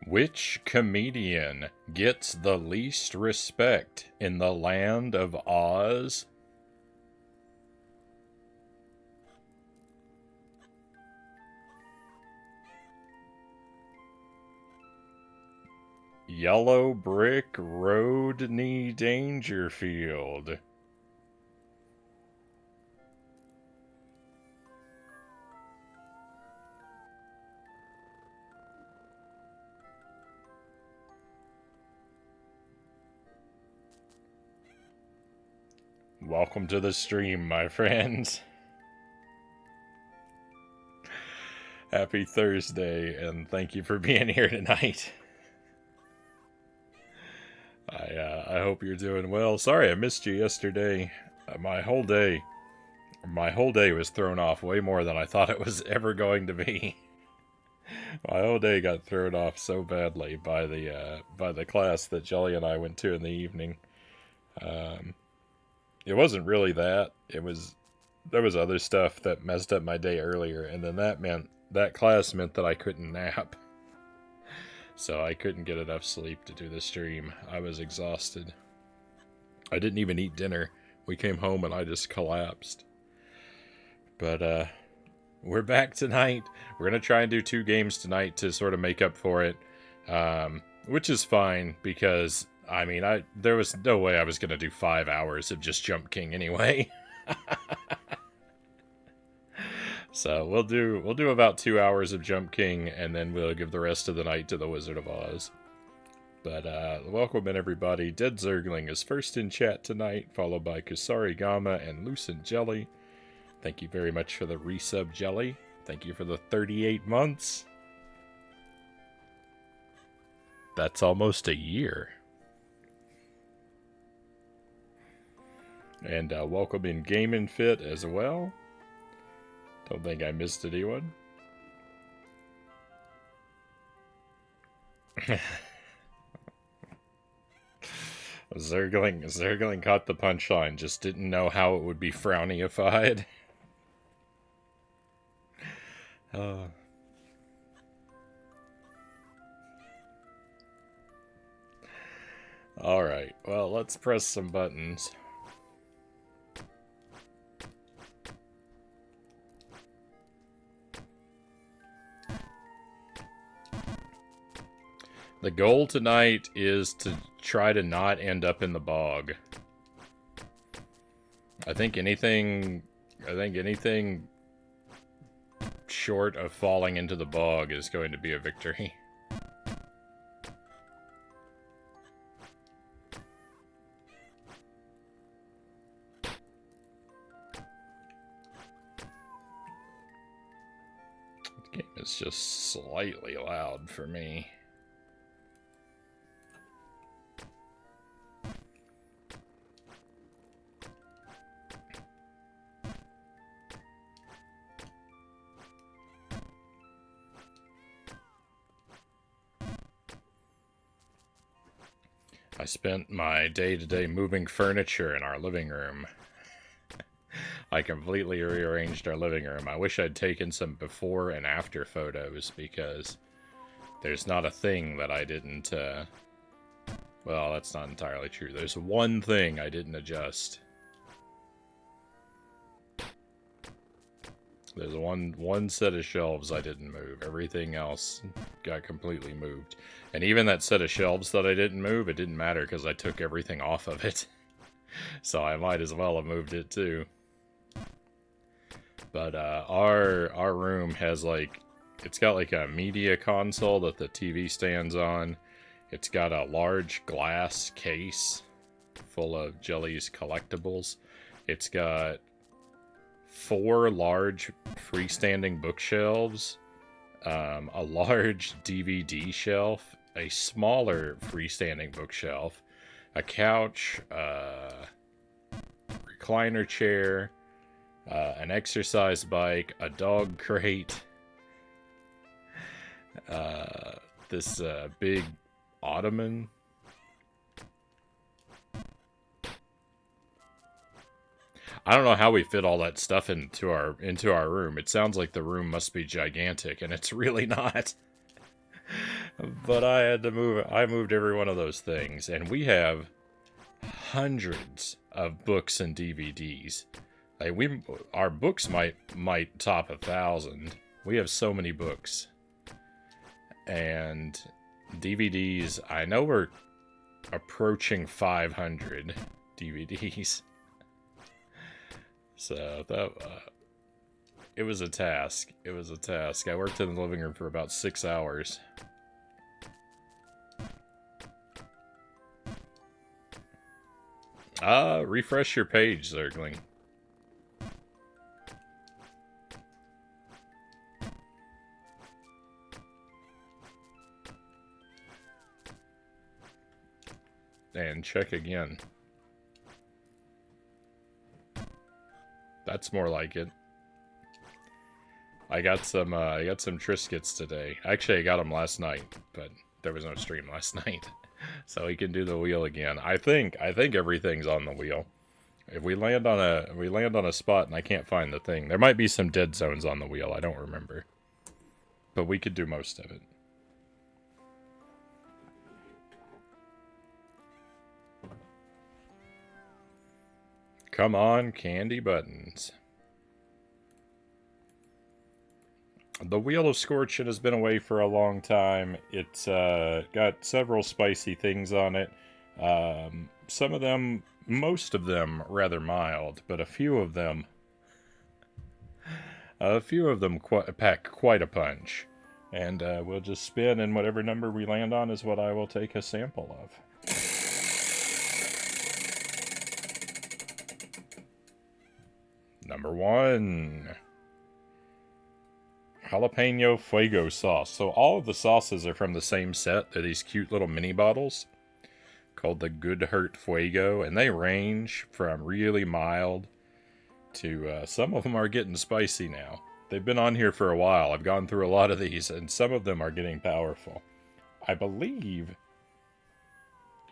Which comedian gets the least respect in the land of Oz? Yellow Brick Rodney Dangerfield. Welcome to the stream, my friends. Happy Thursday, and thank you for being here tonight. I hope you're doing well. Sorry I missed you yesterday. My whole day was thrown off way more than I thought it was ever going to be. My whole day got thrown off so badly by the class that Jelly and I went to in the evening. It wasn't really that. There was other stuff that messed up my day earlier, and then that class meant that I couldn't nap. So I couldn't get enough sleep to do the stream. I was exhausted. I didn't even eat dinner. We came home and I just collapsed. But we're back tonight. We're gonna try and do 2 games tonight to sort of make up for it, which is fine because I mean there was no way I was gonna do 5 hours of just Jump King anyway. So we'll do about 2 hours of Jump King, and then we'll give the rest of the night to the Wizard of Oz. But welcome in everybody. Dead Zergling is first in chat tonight, followed by Kusari Gama and Lucent Jelly. Thank you very much for the resub, Jelly. Thank you for the 38 months. That's almost a year. And welcome in Game & Fit as well. Don't think I missed anyone. Zergling caught the punchline, just didn't know how it would be Frownieified. Alright, well, let's press some buttons. The goal tonight is to try to not end up in the bog. I think anything short of falling into the bog is going to be a victory. The game is just slightly loud for me. I spent my day-to-day moving furniture in our living room. I completely rearranged our living room. I wish I'd taken some before and after photos, because there's not a thing that I didn't, well, that's not entirely true. There's one thing I didn't adjust. There's one set of shelves I didn't move. Everything else got completely moved. And even that set of shelves that I didn't move, it didn't matter because I took everything off of it. So I might as well have moved it too. But our room has it's got like a media console that the TV stands on. It's got a large glass case full of Jelly's collectibles. It's got 4 large freestanding bookshelves, a large DVD shelf, a smaller freestanding bookshelf, a couch, recliner chair, an exercise bike, a dog crate, this big ottoman. I don't know how we fit all that stuff into our room. It sounds like the room must be gigantic, and it's really not. But I had to move. I moved every one of those things, and we have hundreds of books and DVDs. Like our books might top 1,000. We have so many books, and DVDs. I know we're approaching 500 DVDs. So that it was a task. It was a task. I worked in the living room for about 6 hours. Refresh your page, Zergling. And check again. That's more like it. I got some Triscuits today. Actually, I got them last night, but there was no stream last night. So we can do the wheel again. I think everything's on the wheel. If we land on a spot and I can't find the thing, there might be some dead zones on the wheel. I don't remember. But we could do most of it. Come on, candy buttons. The Wheel of Scorchin has been away for a long time. It's got several spicy things on it. Some of them, most of them, rather mild, but a few of them pack quite a punch. And we'll just spin, and whatever number we land on is what I will take a sample of. Number 1. Jalapeno Fuego sauce. So all of the sauces are from the same set. They're these cute little mini bottles called the Good Hurt Fuego, and they range from really mild to some of them are getting spicy now. They've been on here for a while. I've gone through a lot of these, and some of them are getting powerful. I believe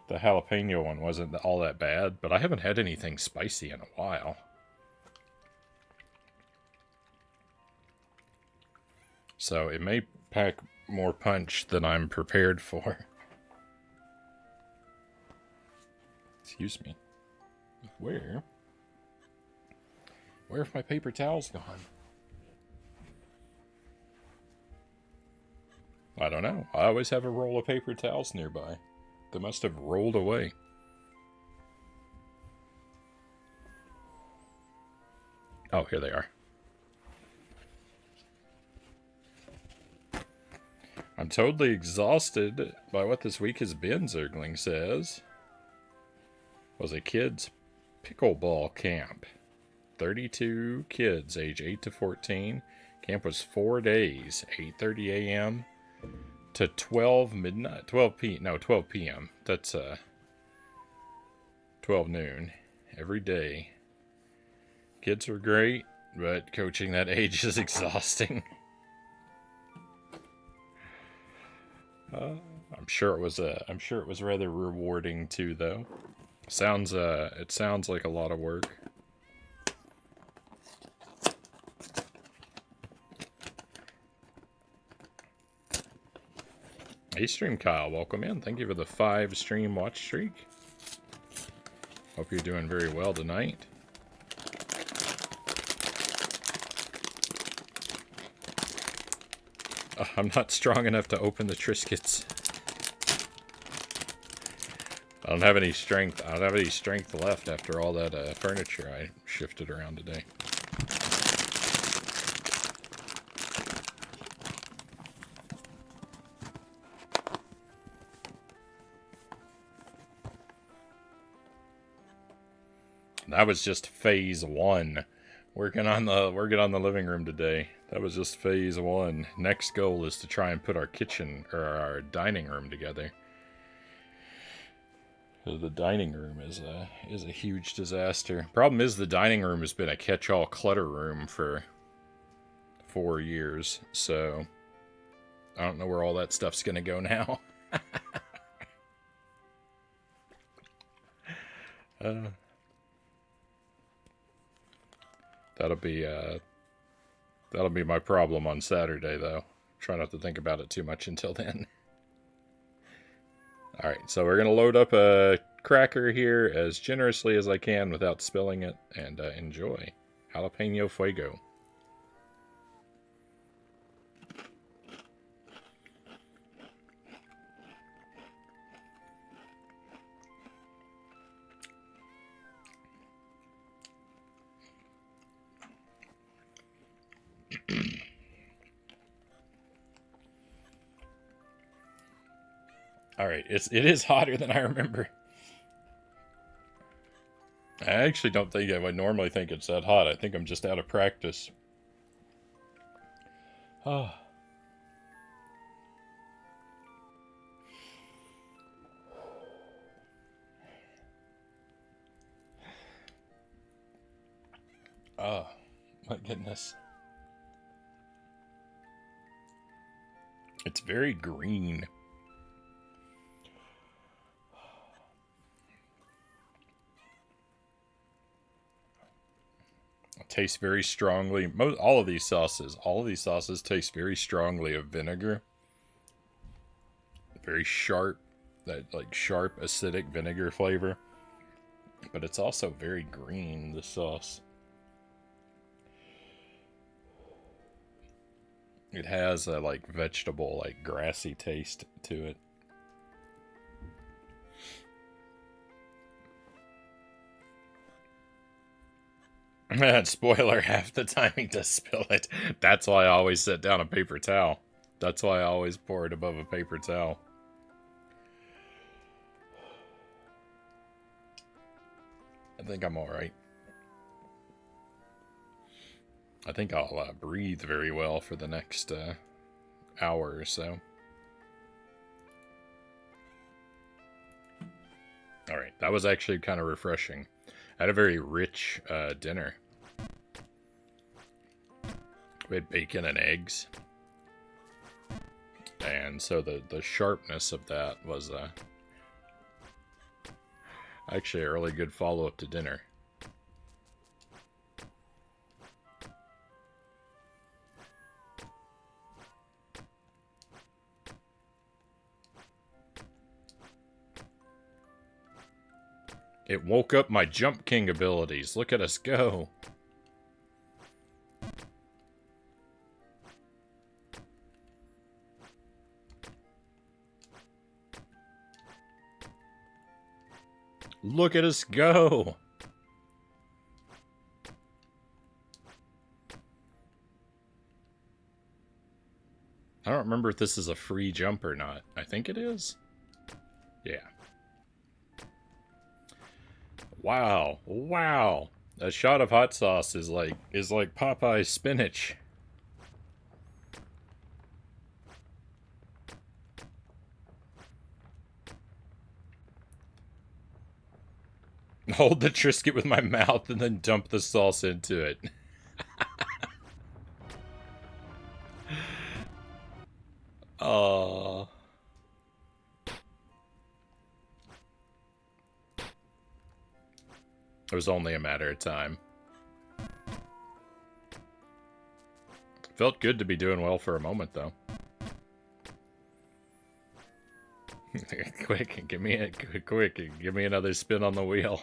the jalapeno one wasn't all that bad, but I haven't had anything spicy in a while. So it may pack more punch than I'm prepared for. Excuse me. Where have my paper towels gone? I don't know. I always have a roll of paper towels nearby. They must have rolled away. Oh, here they are. I'm totally exhausted by what this week has been, Zergling says. Was a kids' pickleball camp. 32 kids, age 8 to 14. Camp was 4 days, 8:30 a.m. to 12 p.m. That's 12 noon every day. Kids were great, but coaching that age is exhausting. I'm sure it was rather rewarding too, though. It sounds like a lot of work. Hey, Stream Kyle, welcome in. Thank you for the 5 stream watch streak. Hope you're doing very well tonight. I'm not strong enough to open the Triscuits. I don't have any strength. I don't have any strength left after all that furniture I shifted around today. That was just phase 1. Working on the living room today. That was just phase 1. Next goal is to try and put our kitchen or our dining room together. The dining room is a huge disaster. Problem is the dining room has been a catch-all clutter room for 4 years, so I don't know where all that stuff's gonna go now. That'll be my problem on Saturday, though. Try not to think about it too much until then. Alright, so we're going to load up a cracker here as generously as I can without spilling it, and enjoy. Jalapeno Fuego. Alright, it is hotter than I remember. I actually don't think I would normally think it's that hot. I think I'm just out of practice. Oh. Oh, my goodness. It's very green. Tastes very strongly. All of these sauces taste very strongly of vinegar. Very sharp, that like sharp acidic vinegar flavor. But it's also very green, the sauce. It has a like vegetable, like grassy taste to it. Spoiler, half the time he does spill it. That's why I always set down a paper towel. That's why I always pour it above a paper towel. I think I'm alright. I think I'll breathe very well for the next hour or so. Alright, that was actually kind of refreshing. I had a very rich dinner. We had bacon and eggs. And so the sharpness of that was actually a really good follow-up to dinner. It woke up my Jump King abilities. Look at us go. Look at us go. I don't remember if this is a free jump or not. I think it is. Yeah. Wow. Wow. A shot of hot sauce is like Popeye's spinach. Hold the Triscuit with my mouth and then dump the sauce into it. Oh. It was only a matter of time. Felt good to be doing well for a moment, though. Quick, give me another spin on the wheel.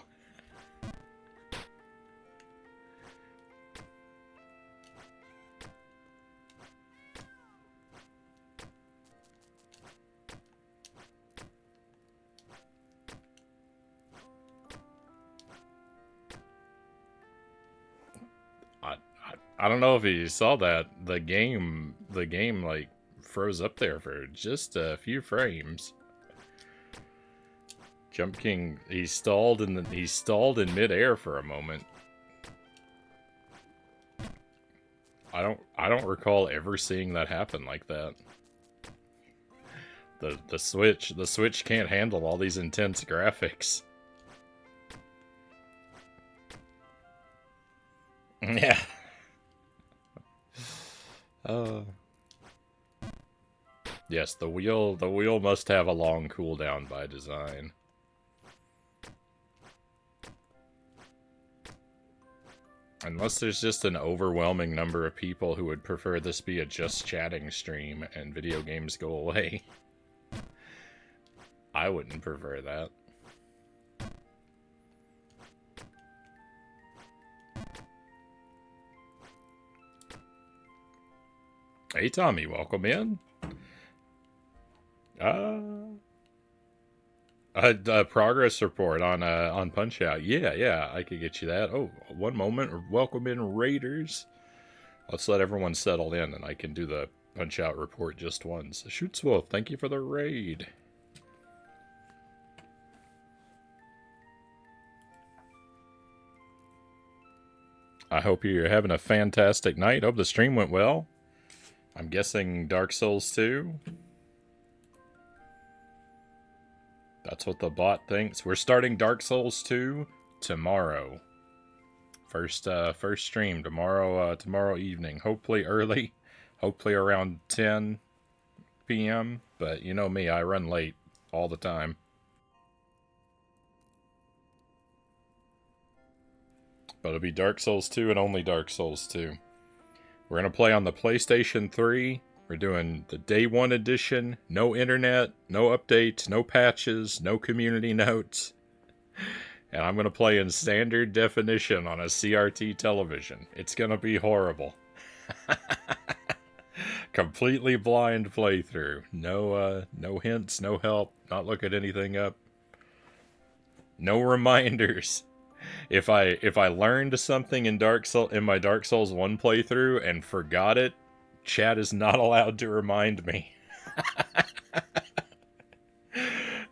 I don't know if you saw that. The game like froze up there for just a few frames. Jump King, he stalled in midair for a moment. I don't recall ever seeing that happen like that. The Switch can't handle all these intense graphics. Yeah. Yes, the wheel must have a long cooldown by design. Unless there's just an overwhelming number of people who would prefer this be a just chatting stream and video games go away. I wouldn't prefer that. Hey, Tommy, welcome in. A progress report on Punch Out. Yeah, I could get you that. Oh, one moment. Welcome in, Raiders. Let's let everyone settle in, and I can do the Punch Out report just once. Shoots Wolf, thank you for the raid. I hope you're having a fantastic night. Hope the stream went well. I'm guessing Dark Souls 2. That's what the bot thinks. We're starting Dark Souls 2 tomorrow. First stream tomorrow evening. Hopefully early. Hopefully around 10 p.m. But you know me, I run late all the time. But it'll be Dark Souls 2 and only Dark Souls 2. We're going to play on the PlayStation 3. We're doing the Day 1 edition. No internet, no updates, no patches, no community notes. And I'm going to play in standard definition on a CRT television. It's going to be horrible. Completely blind playthrough. No hints, no help, not looking anything up. No reminders. If I learned something in my Dark Souls 1 playthrough and forgot it, chat is not allowed to remind me.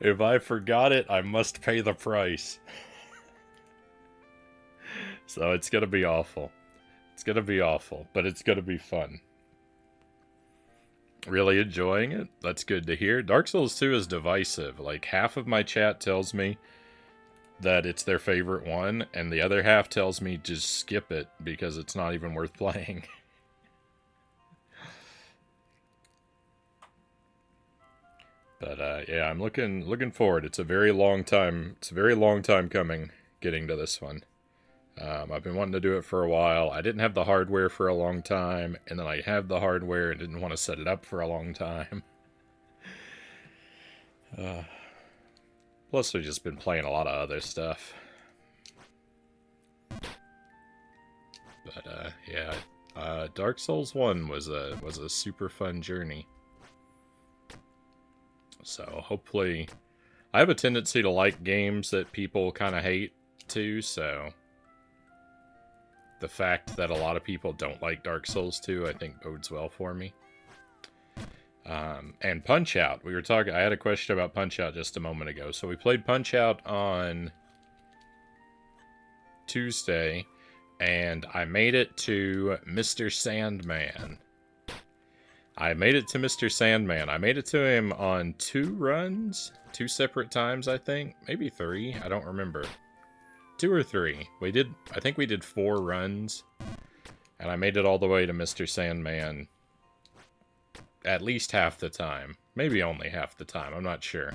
If I forgot it, I must pay the price. So it's gonna be awful. It's gonna be awful, but it's gonna be fun. Really enjoying it? That's good to hear. Dark Souls 2 is divisive. Like, half of my chat tells me that it's their favorite one, and the other half tells me just skip it because it's not even worth playing. But yeah, I'm looking forward. It's a very long time. It's a very long time coming getting to this one. I've been wanting to do it for a while. I didn't have the hardware for a long time, and then I had the hardware and didn't want to set it up for a long time. Plus, I've just been playing a lot of other stuff. But yeah, Dark Souls 1 was a super fun journey. So hopefully, I have a tendency to like games that people kind of hate too. So the fact that a lot of people don't like Dark Souls 2, I think bodes well for me. And Punch Out. I had a question about Punch Out just a moment ago. So we played Punch Out on Tuesday, and I made it to Mr. Sandman. I made it to Mr. Sandman. I made it to him on 2 runs. 2 separate times, I think. Maybe 3. I don't remember. 2 or 3. I think we did 4 runs. And I made it all the way to Mr. Sandman at least half the time. Maybe only half the time. I'm not sure.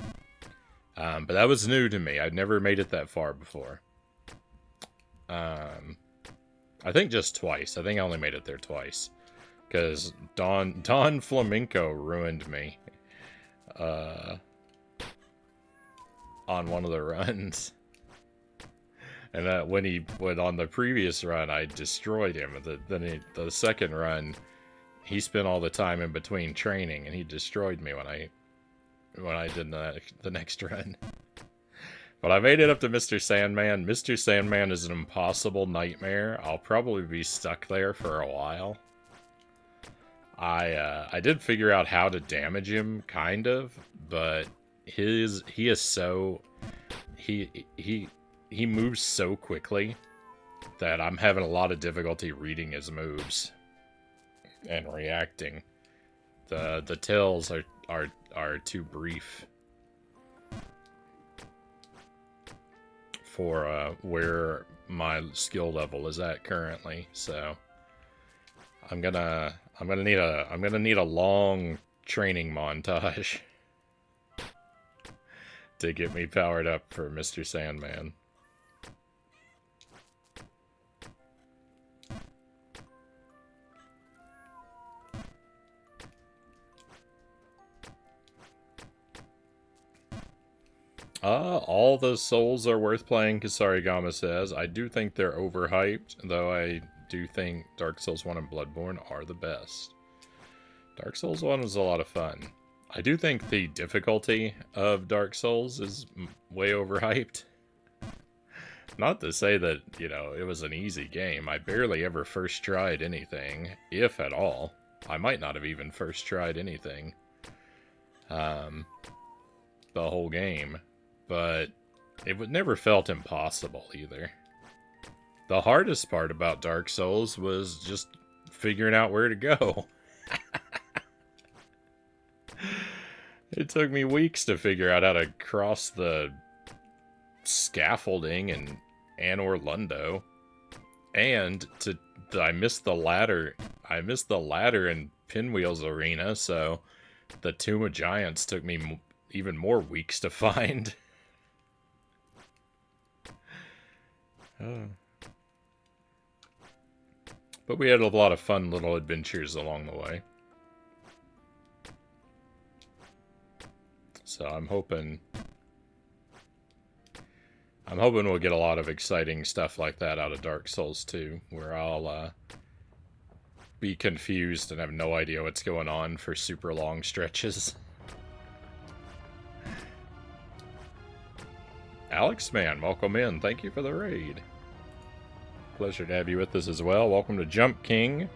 But that was new to me. I'd never made it that far before. I think just twice. I think I only made it there twice. Because Don Flamenco ruined me on one of the runs. And when on the previous run, I destroyed him. The second run, he spent all the time in between training, and he destroyed me when I did the next run. But I made it up to Mr. Sandman. Mr. Sandman is an impossible nightmare. I'll probably be stuck there for a while. I did figure out how to damage him, kind of, but he moves so quickly that I'm having a lot of difficulty reading his moves and reacting. The tells are too brief for where my skill level is at currently, so I'm gonna need a long training montage to get me powered up for Mr. Sandman. All the Souls are worth playing, Kasarigama says. I do think they're overhyped, though I do think Dark Souls 1 and Bloodborne are the best. Dark Souls 1 was a lot of fun. I do think the difficulty of Dark Souls is way overhyped. Not to say that, it was an easy game. I barely ever first tried anything, if at all. I might not have even first tried anything. The whole game. But it never felt impossible either. The hardest part about Dark Souls was just figuring out where to go. It took me weeks to figure out how to cross the scaffolding in Anor Londo. And I missed the ladder. I missed the ladder in Pinwheel's Arena, so the Tomb of Giants took me even more weeks to find. But we had a lot of fun little adventures along the way. So I'm hoping we'll get a lot of exciting stuff like that out of Dark Souls 2, where I'll be confused and have no idea what's going on for super long stretches. Alex Man, welcome in. Thank you for the raid. Pleasure to have you with us as well. Welcome to Jump King.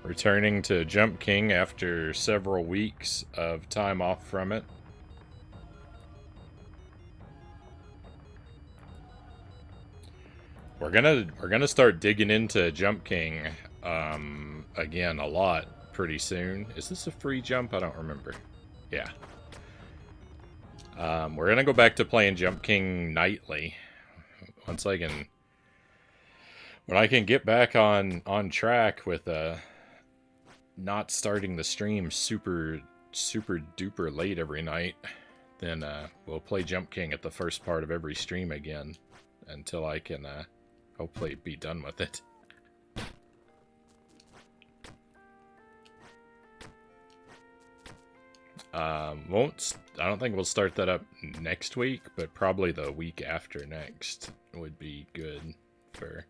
Returning to Jump King after several weeks of time off from it. We're gonna start digging into Jump King again a lot pretty soon. Is this a free jump? I don't remember. Yeah. We're gonna go back to playing Jump King nightly once I can. When I can get back on track with not starting the stream super duper late every night, then we'll play Jump King at the first part of every stream again until I can hopefully be done with it. I don't think we'll start that up next week, but probably the week after next would be good for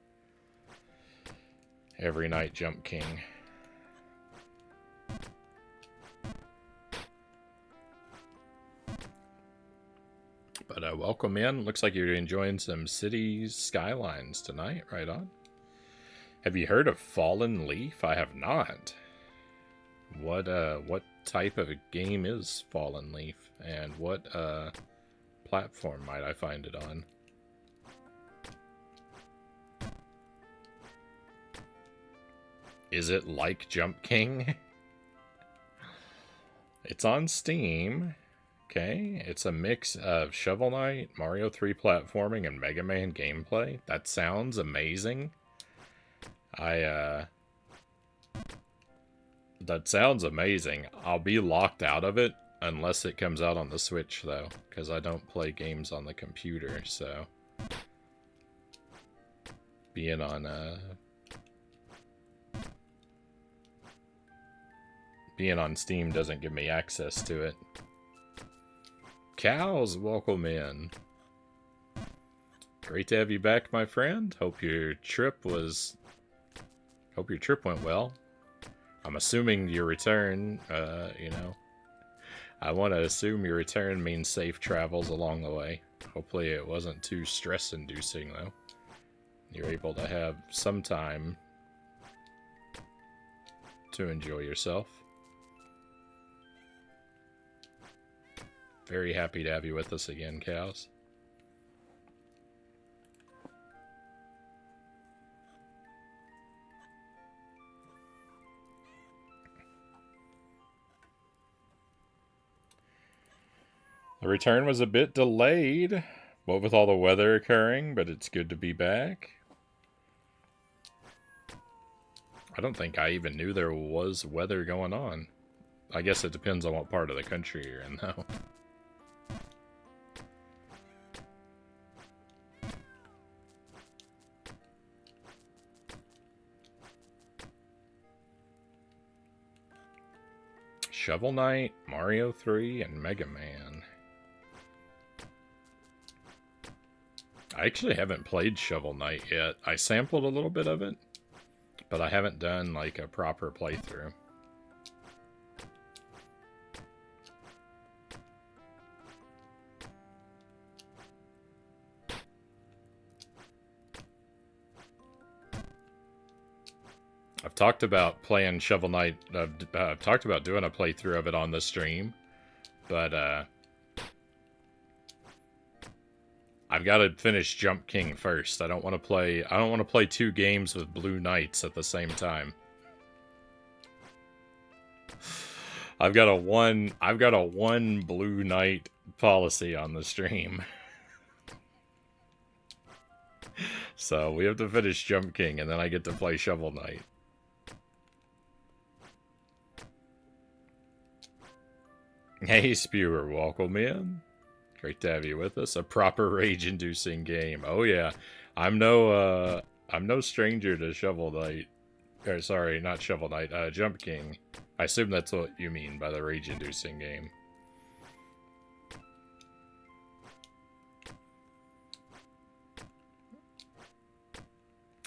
every night Jump King. But welcome in. Looks like you're enjoying some cities skylines tonight. Right on. Have you heard of Fallen Leaf? I have not. What type of a game is Fallen Leaf, and what platform might I find it on? Is it like Jump King? It's on Steam. Okay, it's a mix of Shovel Knight, Mario 3 platforming, and Mega Man gameplay. That sounds amazing. That sounds amazing. I'll be locked out of it unless it comes out on the Switch, though, because I don't play games on the computer, so being on Steam doesn't give me access to it. Cows, welcome in. Great to have you back, my friend. Hope your trip went well. I'm assuming your return, I want to assume your return means safe travels along the way. Hopefully it wasn't too stress-inducing, though. You're able to have some time to enjoy yourself. Very happy to have you with us again, Cows. The return was a bit delayed, what with all the weather occurring, but it's good to be back. I don't think I even knew there was weather going on. I guess it depends on what part of the country you're in, though. Shovel Knight, Mario 3, and Mega Man. I actually haven't played Shovel Knight yet. I sampled a little bit of it, but I haven't done like a proper playthrough. I've talked about playing Shovel Knight. I've talked about doing a playthrough of it on the stream, but I've got to finish Jump King first. I don't want to play. I don't want to play 2 games with Blue Knights at the same time. I've got a one Blue Knight policy on the stream. So we have to finish Jump King, and then I get to play Shovel Knight. Hey, Spewer, welcome in. Great to have you with us. A proper rage-inducing game. Oh yeah, I'm no stranger to Shovel Knight. Or sorry, not Shovel Knight. Jump King. I assume that's what you mean by the rage-inducing game.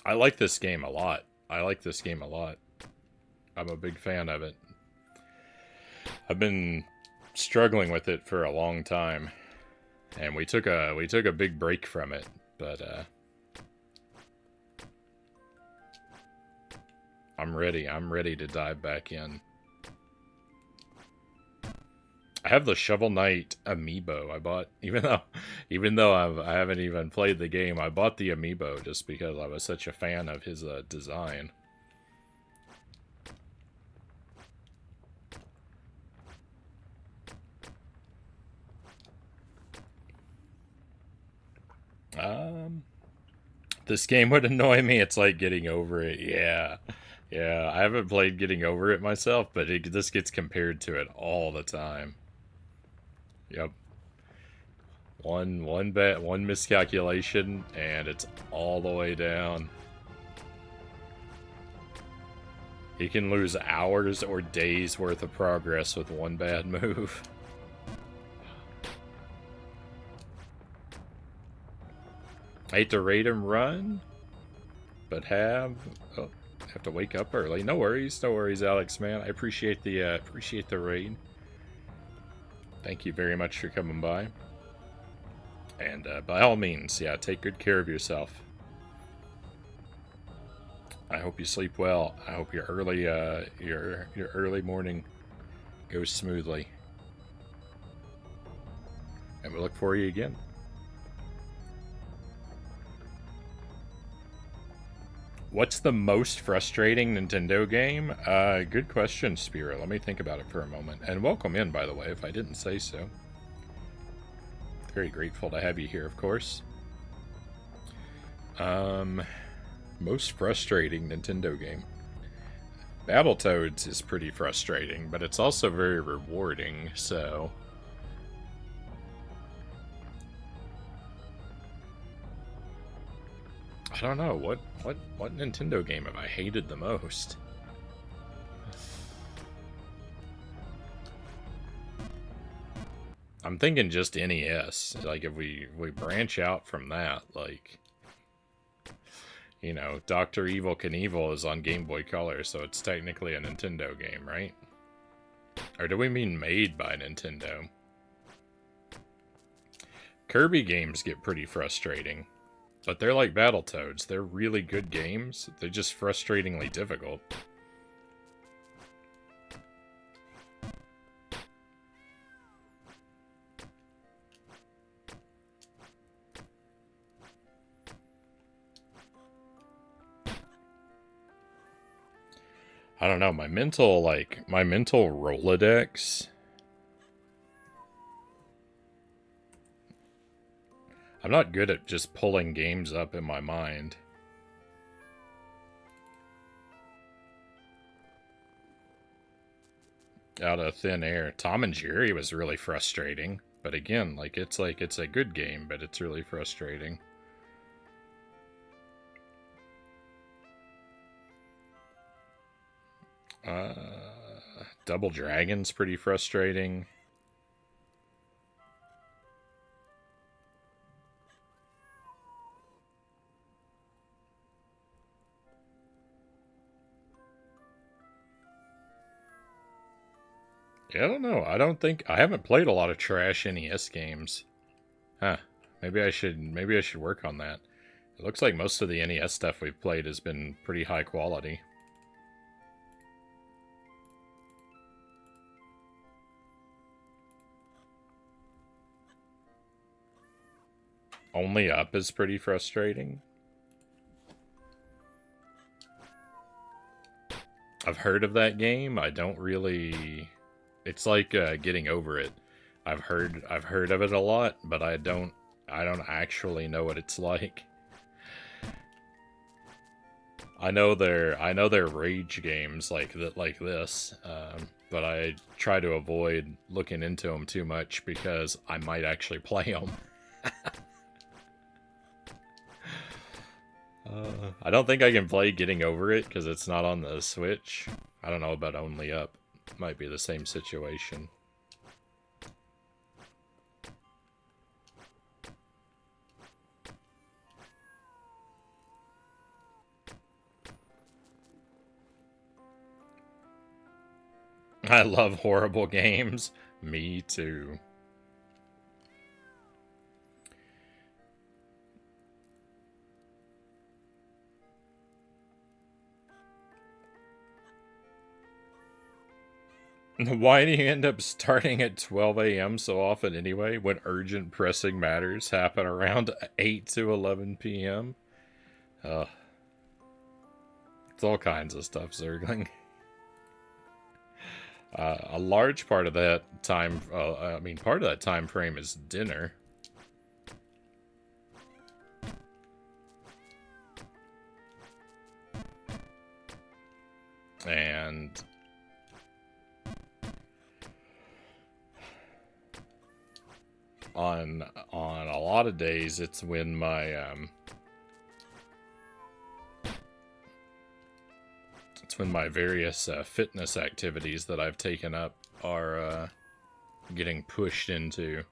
I like this game a lot. I'm a big fan of it. I've been struggling with it for a long time, and we took a big break from it, but I'm ready to dive back in. I have the Shovel Knight amiibo I bought, even though I haven't even played the game. I bought the amiibo just because I was such a fan of his design. This game would annoy me. It's like Getting Over It. Yeah. Yeah, I haven't played Getting Over It myself, but this gets compared to it all the time. Yep. One miscalculation, and it's all the way down. You can lose hours or days worth of progress with one bad move. I hate to rate him run, but have to wake up early. No worries, Alex, man. I appreciate the raid. Thank you very much for coming by. And by all means, yeah, take good care of yourself. I hope you sleep well. I hope your early morning goes smoothly. And we'll look for you again. What's the most frustrating Nintendo game? Good question, Spira. Let me think about it for a moment. And welcome in, by the way, if I didn't say so. Very grateful to have you here, of course. Most frustrating Nintendo game. Battletoads is pretty frustrating, but it's also very rewarding, so... I don't know, what Nintendo game have I hated the most? I'm thinking just NES. Like, if we branch out from that, like... You know, Dr. Evil Knievel is on Game Boy Color, so it's technically a Nintendo game, right? Or do we mean made by Nintendo? Kirby games get pretty frustrating. But they're like Battletoads. They're really good games. They're just frustratingly difficult. I don't know, my mental Rolodex. I'm not good at just pulling games up in my mind. Out of thin air. Tom and Jerry was really frustrating. But again, it's a good game, but it's really frustrating. Double Dragon's pretty frustrating. Yeah, I don't know. I haven't played a lot of trash NES games. Huh. Maybe I should work on that. It looks like most of the NES stuff we've played has been pretty high quality. Only Up is pretty frustrating. I've heard of that game. I don't really. It's like getting over it. I've heard of it a lot, but I don't actually know what it's like. I know they're rage games like this, but I try to avoid looking into them too much because I might actually play them. I don't think I can play Getting Over It because it's not on the Switch. I don't know about Only Up. Might be the same situation. I love horrible games. Me too. Why do you end up starting at 12 a.m. so often anyway when urgent pressing matters happen around 8 to 11 p.m.? Ugh. It's all kinds of stuff, Zergling. A large part of that time, part of that time frame is dinner. And on a lot of days, it's when my various fitness activities that I've taken up are getting pushed into.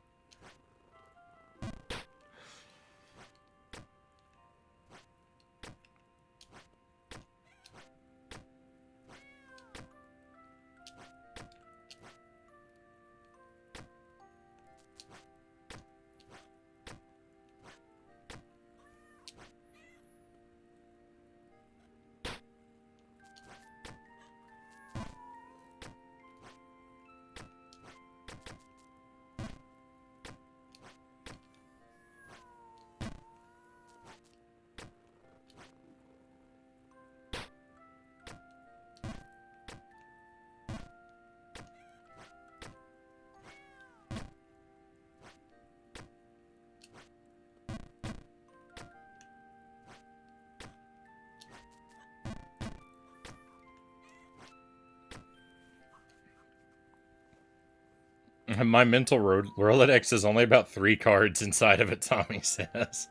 My mental Rolodex is only about 3 cards inside of it, Tommy says.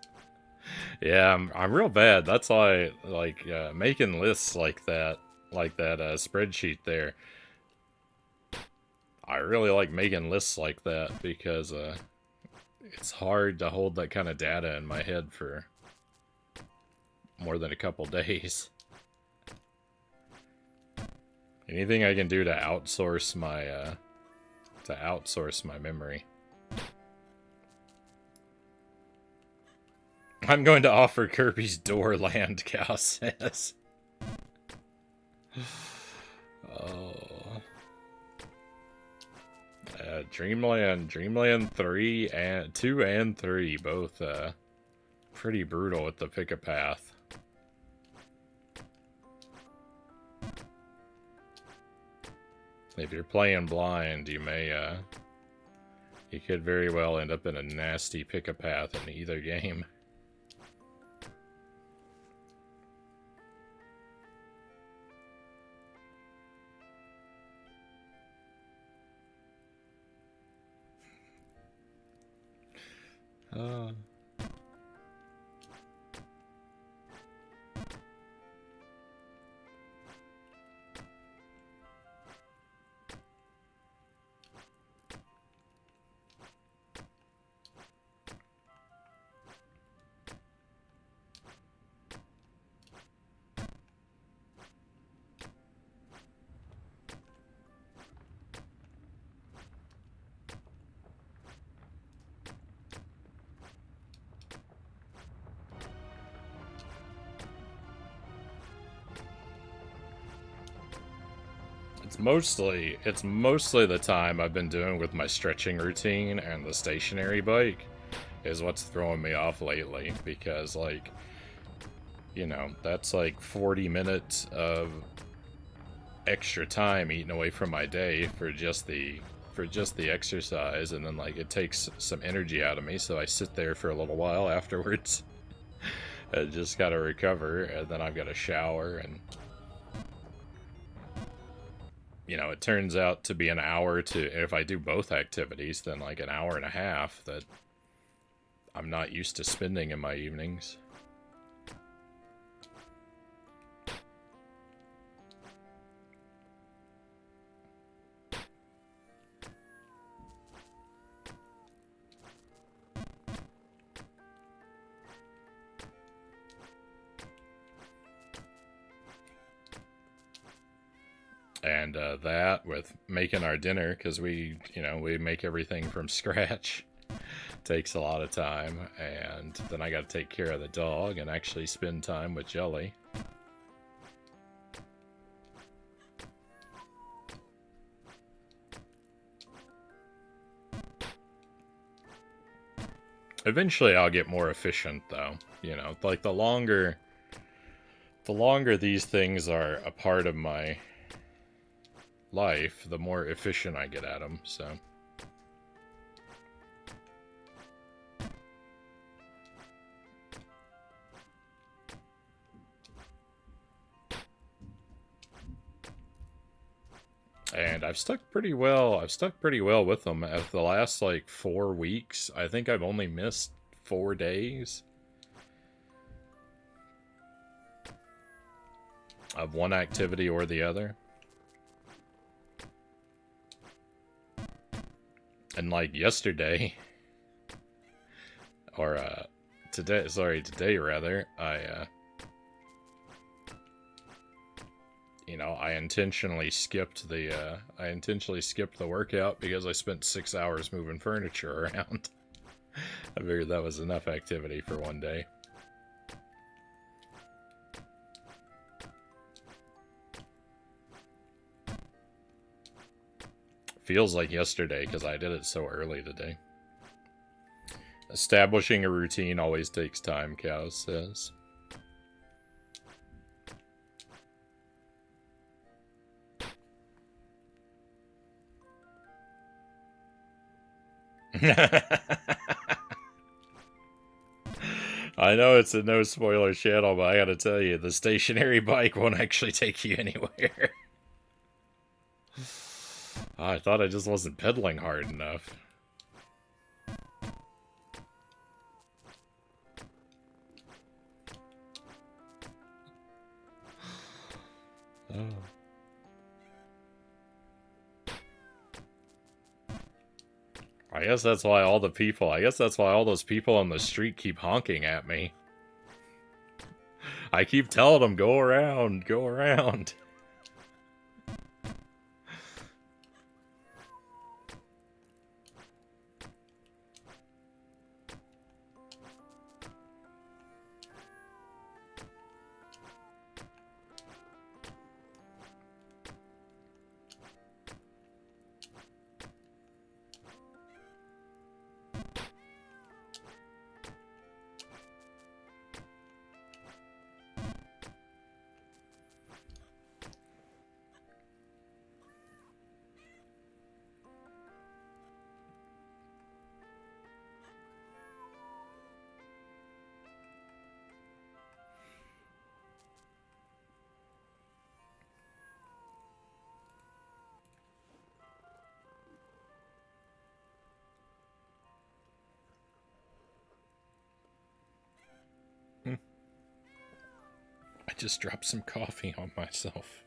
Yeah, I'm real bad. That's why, like, making lists like that spreadsheet there. I really like making lists like that because it's hard to hold that kind of data in my head for more than a couple days. Anything I can do to outsource my memory. I'm going to offer Kirby's Door Land, Cal says. Oh. Dreamland 3 and 2 and 3 both pretty brutal with the pick a path. If you're playing blind, you could very well end up in a nasty pick a path in either game. Uh, It's mostly the time I've been doing with my stretching routine, and the stationary bike is what's throwing me off lately, because, like, you know, that's like 40 minutes of extra time eaten away from my day for just the exercise, and then, like, it takes some energy out of me, so I sit there for a little while afterwards. I just gotta recover, and then I've got to shower, and you know, it turns out to be an hour to, if I do both activities, then like an hour and a half that I'm not used to spending in my evenings. And that with making our dinner, because we make everything from scratch, takes a lot of time. And then I got to take care of the dog and actually spend time with Jelly. Eventually I'll get more efficient, though. You know, like the longer these things are a part of my life, the more efficient I get at them, so. And I've stuck pretty well with them. At the last, like, 4 weeks, I think I've only missed 4 days of one activity or the other. And, like, yesterday, or, today rather, I intentionally skipped the workout because I spent 6 hours moving furniture around. I figured that was enough activity for one day. Feels like yesterday because I did it so early today. Establishing a routine always takes time, Cows says. I know it's a no spoiler channel, but I gotta tell you, the stationary bike won't actually take you anywhere. I thought I just wasn't pedaling hard enough. Oh. I guess that's why all those people on the street keep honking at me. I keep telling them, go around, go around. I just dropped some coffee on myself.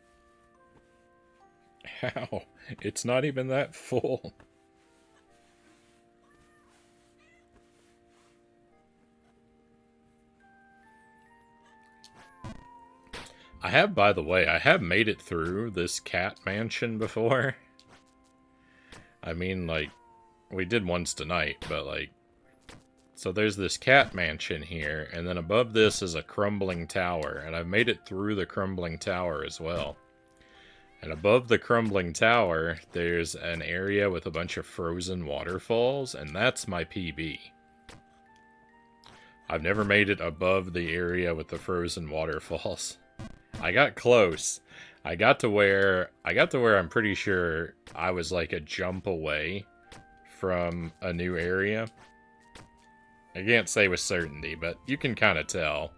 How? It's not even that full. By the way, I have made it through this cat mansion before. I mean, like, we did once tonight, but, like, so there's this cat mansion here, and then above this is a crumbling tower, and I've made it through the crumbling tower as well. And above the crumbling tower, there's an area with a bunch of frozen waterfalls, and that's my PB. I've never made it above the area with the frozen waterfalls. I got close. I got to where I'm pretty sure I was like a jump away from a new area. I can't say with certainty, but you can kind of tell.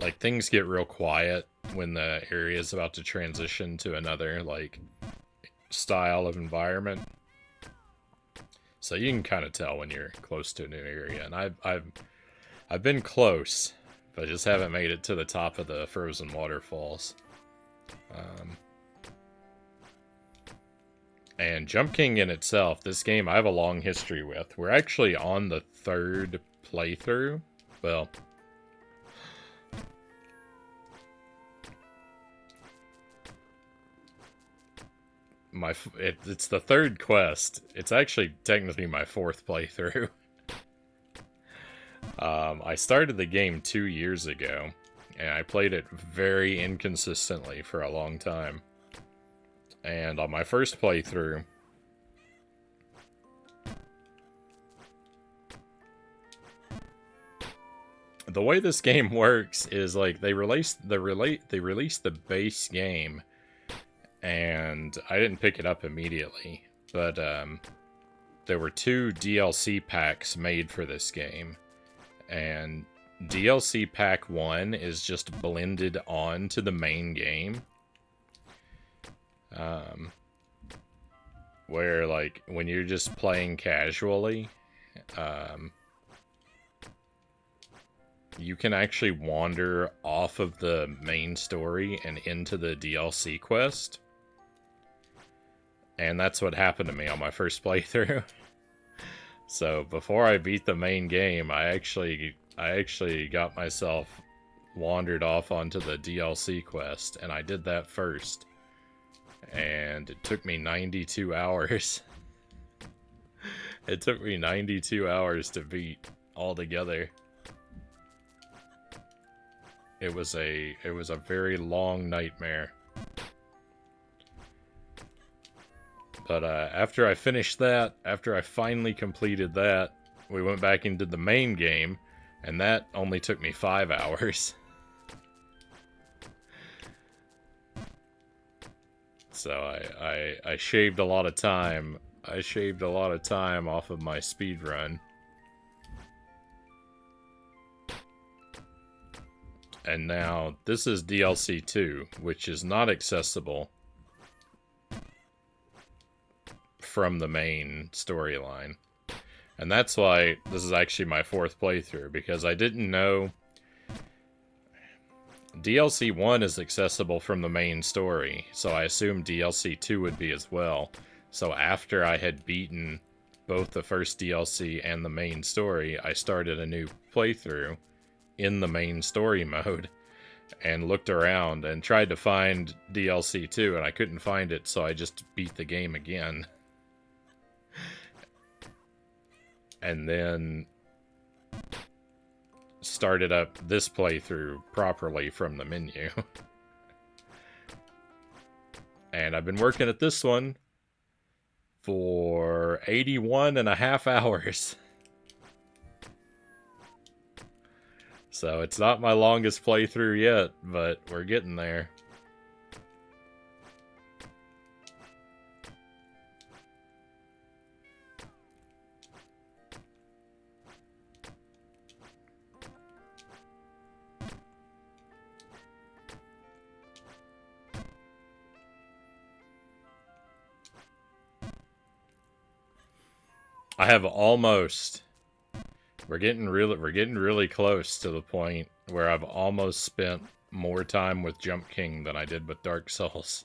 Like, things get real quiet when the area is about to transition to another, like, style of environment. So you can kind of tell when you're close to a new area. And I've been close, but I just haven't made it to the top of the frozen waterfalls. And Jump King in itself, this game I have a long history with. We're actually on the 3rd playthrough. Well, it's the 3rd quest. It's actually technically my 4th playthrough. I started the game 2 years ago, and I played it very inconsistently for a long time. And on my first playthrough, the way this game works is like they released the base game, and I didn't pick it up immediately, but there were 2 DLC packs made for this game, and DLC pack 1 is just blended onto the main game. Where, like, when you're just playing casually, you can actually wander off of the main story and into the DLC quest. And that's what happened to me on my first playthrough. So before I beat the main game, I actually got myself wandered off onto the DLC quest, and I did that first. And it took me 92 hours. It took me 92 hours to beat altogether. It was a very long nightmare. But after I finished that, after I finally completed that, we went back into the main game, and that only took me 5 hours. So I shaved a lot of time. I shaved a lot of time off of my speed run. And now this is DLC 2, which is not accessible from the main storyline. And that's why this is actually my 4th playthrough, because I didn't know DLC 1 is accessible from the main story, so I assumed DLC 2 would be as well. So after I had beaten both the first DLC and the main story, I started a new playthrough in the main story mode and looked around and tried to find DLC 2, and I couldn't find it, so I just beat the game again. And then started up this playthrough properly from the menu. And I've been working at this one for 81.5 hours. So it's not my longest playthrough yet, but we're getting there. I have almost. We're getting really close to the point where I've almost spent more time with Jump King than I did with Dark Souls.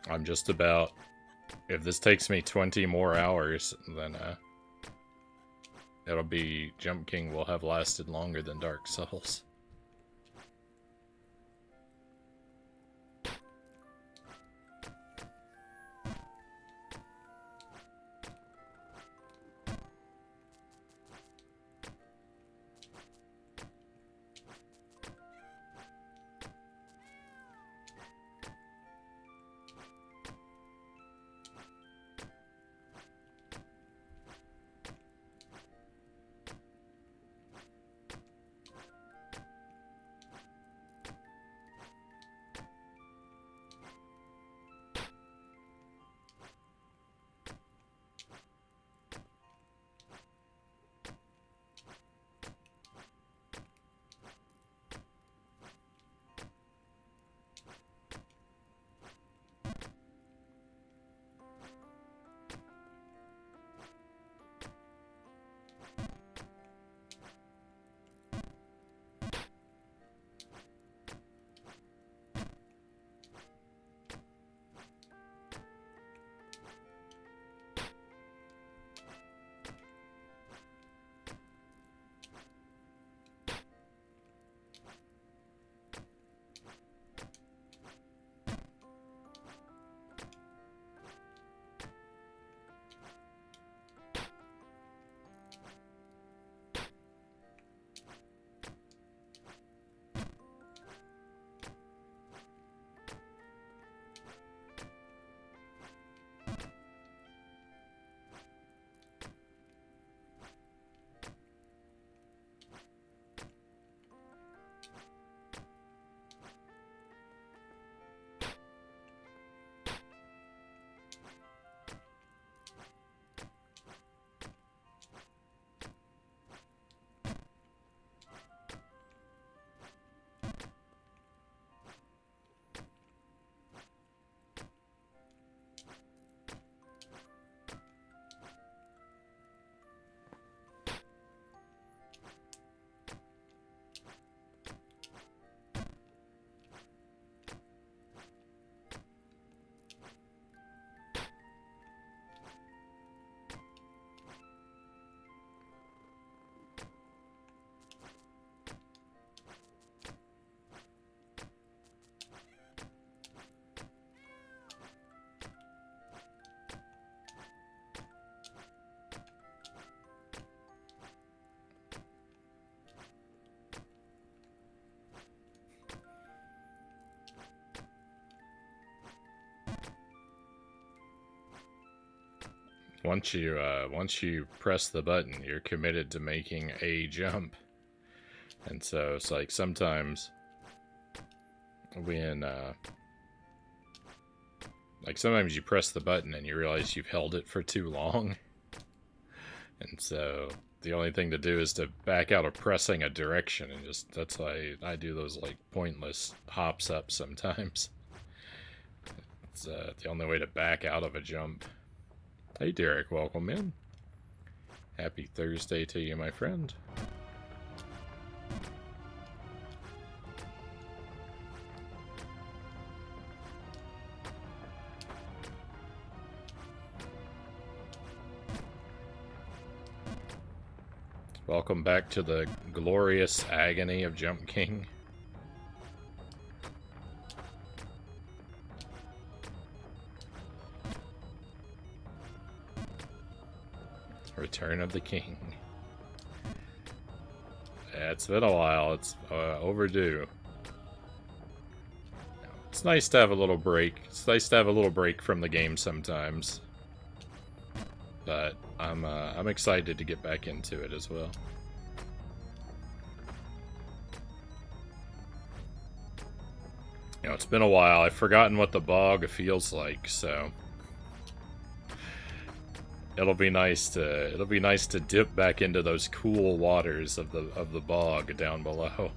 I'm just about... If this takes me 20 more hours, then it'll be... Jump King will have lasted longer than Dark Souls. Once you press the button, you're committed to making a jump. And so it's like sometimes when sometimes you press the button and you realize you've held it for too long. And so the only thing to do is to back out of pressing a direction, and just that's why I do those like pointless hops up sometimes. It's the only way to back out of a jump. Hey Derek, welcome in. Happy Thursday to you, my friend. Welcome back to the glorious agony of Jump King. Return of the King. Yeah, it's been a while. It's overdue. It's nice to have a little break. It's nice to have a little break from the game sometimes. But I'm excited to get back into it as well. You know, it's been a while. I've forgotten what the bog feels like, so it'll be nice to dip back into those cool waters of the bog down below.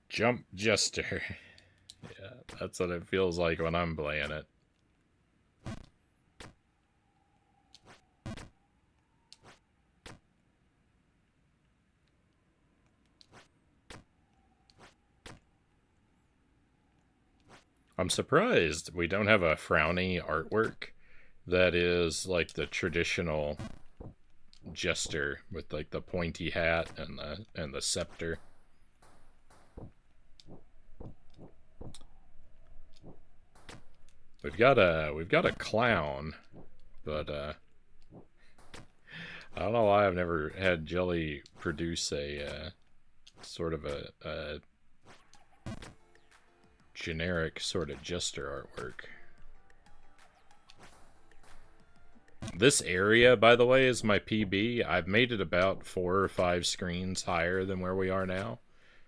Jump Jester. Yeah, that's what it feels like when I'm playing it. I'm surprised we don't have a Frownie artwork that is like the traditional jester with like the pointy hat and the scepter. We've got a clown, but I don't know why I've never had Jelly produce a sort of a generic sort of jester artwork. This area, by the way, is my PB. I've made it about 4 or 5 screens higher than where we are now.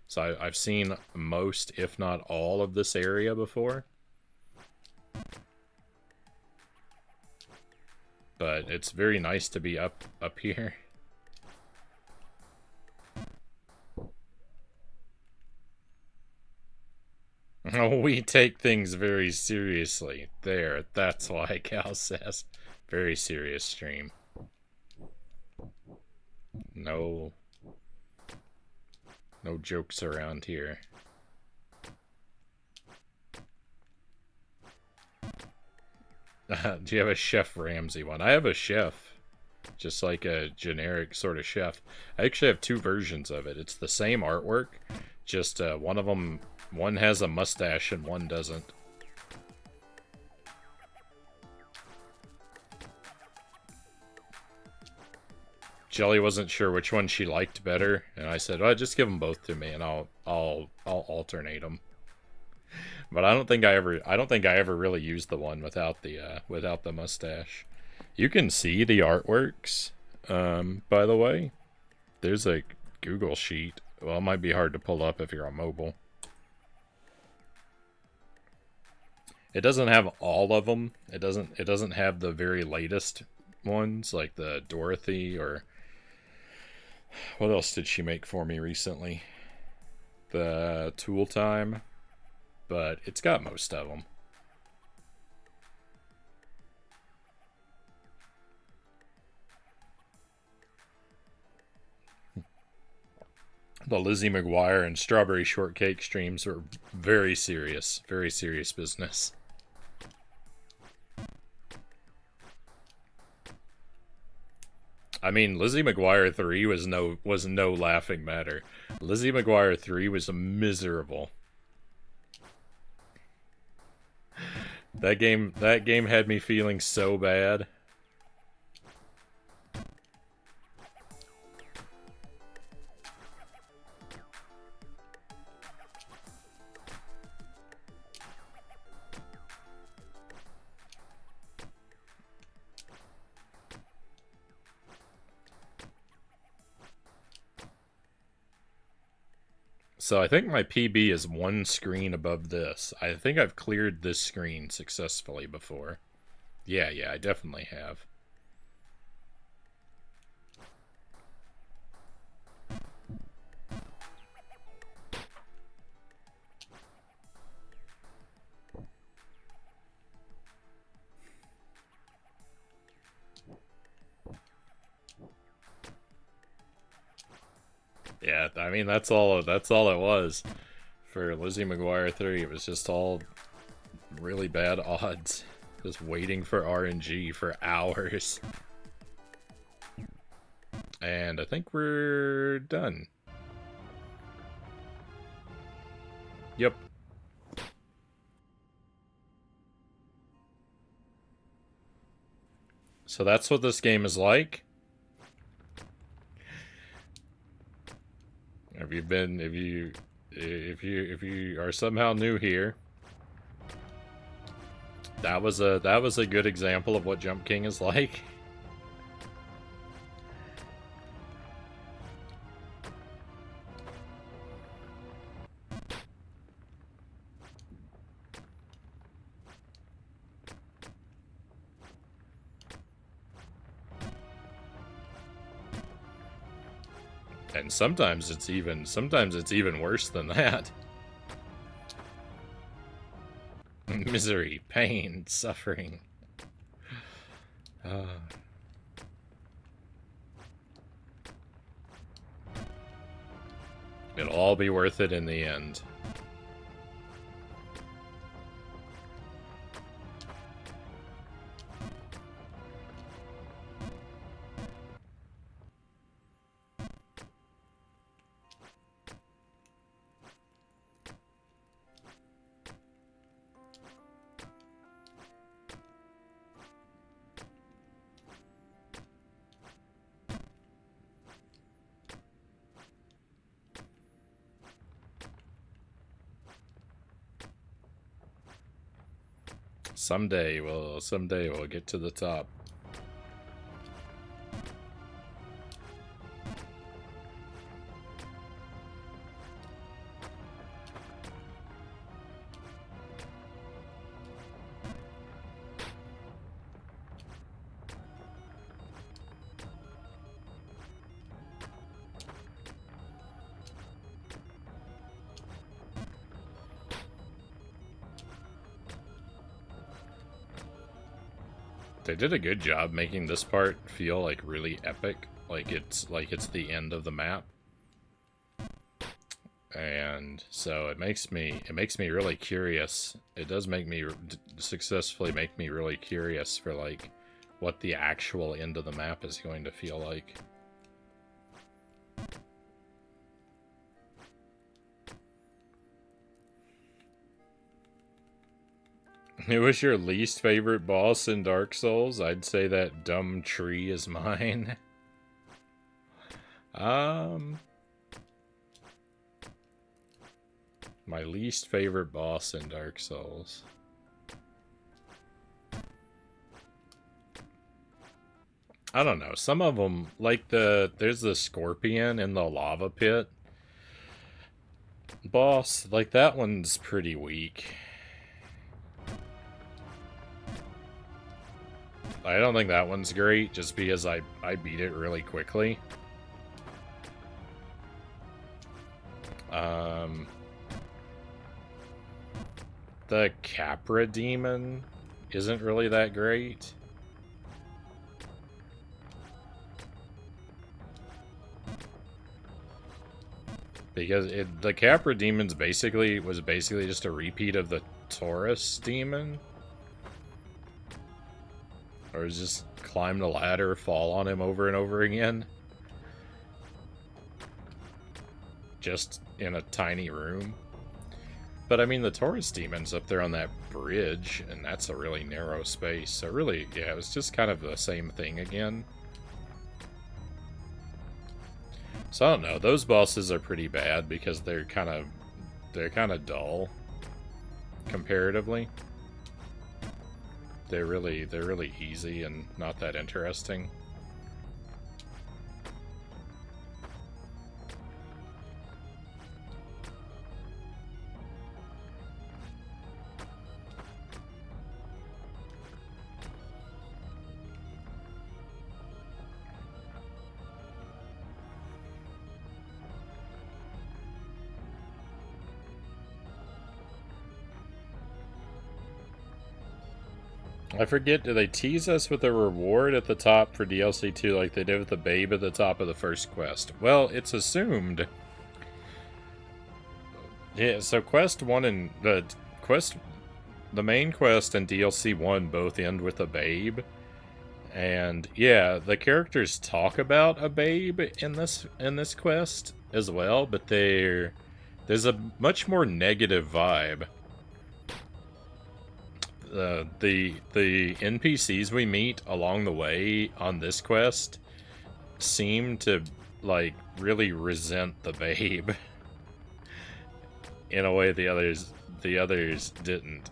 So I've seen most, if not all, of this area before. But it's very nice to be up here. Oh, we take things very seriously. There, that's why Cal says. Very serious stream. No jokes around here. Do you have a Chef Ramsay one? I have a chef. Just like a generic sort of chef. I actually have 2 versions of it. It's the same artwork. Just one of them, one has a mustache and one doesn't. Jelly wasn't sure which one she liked better, and I said, "Well, just give them both to me, and I'll alternate them." But I don't think I ever really used the one without the mustache. You can see the artworks. By the way, there's a Google sheet. Well, it might be hard to pull up if you're on mobile. It doesn't have all of them. It doesn't have the very latest ones like the Dorothy or what else did she make for me recently? The Tool Time. But it's got most of them. The Lizzie McGuire and Strawberry Shortcake streams are very serious business. I mean, Lizzie McGuire 3 was no laughing matter. Lizzie McGuire 3 was miserable. That game had me feeling so bad. So I think my PB is one screen above this. I think I've cleared this screen successfully before. Yeah, I definitely have. Yeah, I mean that's all it was. For Lizzie McGuire 3, it was just all really bad odds. Just waiting for RNG for hours. And I think we're done. Yep. So that's what this game is like. If you are somehow new here, that was a good example of what Jump King is like. And sometimes it's even worse than that. Misery, pain, suffering. It'll all be worth it in the end. Someday we'll get to the top. They did a good job making this part feel like really epic, like it's the end of the map. And so it makes me really curious. It does successfully make me really curious for like what the actual end of the map is going to feel like. Who was your least favorite boss in Dark Souls? I'd say that dumb tree is mine. My least favorite boss in Dark Souls. I don't know. Some of them, like there's the scorpion in the lava pit boss. Like that one's pretty weak. I don't think that one's great, just because I beat it really quickly. The Capra Demon isn't really that great. Because the Capra Demon's was basically just a repeat of the Taurus Demon. Or just climb the ladder, fall on him over and over again. Just in a tiny room. But I mean, the Taurus demon's up there on that bridge, and that's a really narrow space. So really, yeah, it was just kind of the same thing again. So I don't know. Those bosses are pretty bad because they're kind of dull comparatively. They're really easy and not that interesting. I forget, do they tease us with a reward at the top for DLC 2 like they did with the babe at the top of the first quest? Well, it's assumed. Yeah, so quest 1 and the main quest and DLC 1 both end with a babe. And yeah, the characters talk about a babe in this quest as well, but there's a much more negative vibe. The NPCs we meet along the way on this quest seem to like really resent the babe in a way the others didn't.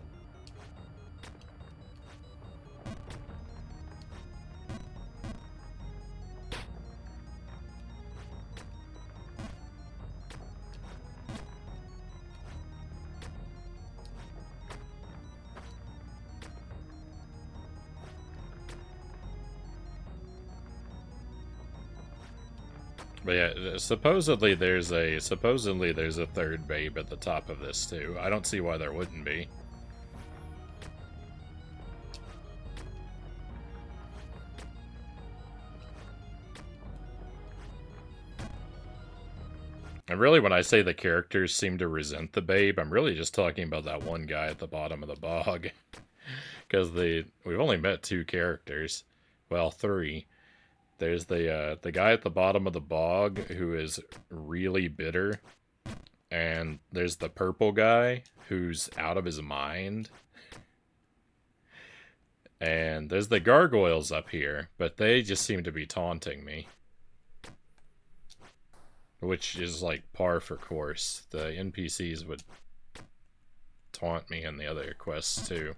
But yeah, supposedly there's a third babe at the top of this too. I don't see why there wouldn't be. And really, when I say the characters seem to resent the babe, I'm really just talking about that one guy at the bottom of the bog. Because we've only met 2 characters. Well, 3. There's the guy at the bottom of the bog who is really bitter. And there's the purple guy who's out of his mind. And there's the gargoyles up here, but they just seem to be taunting me. Which is like par for course. The NPCs would taunt me in the other quests too.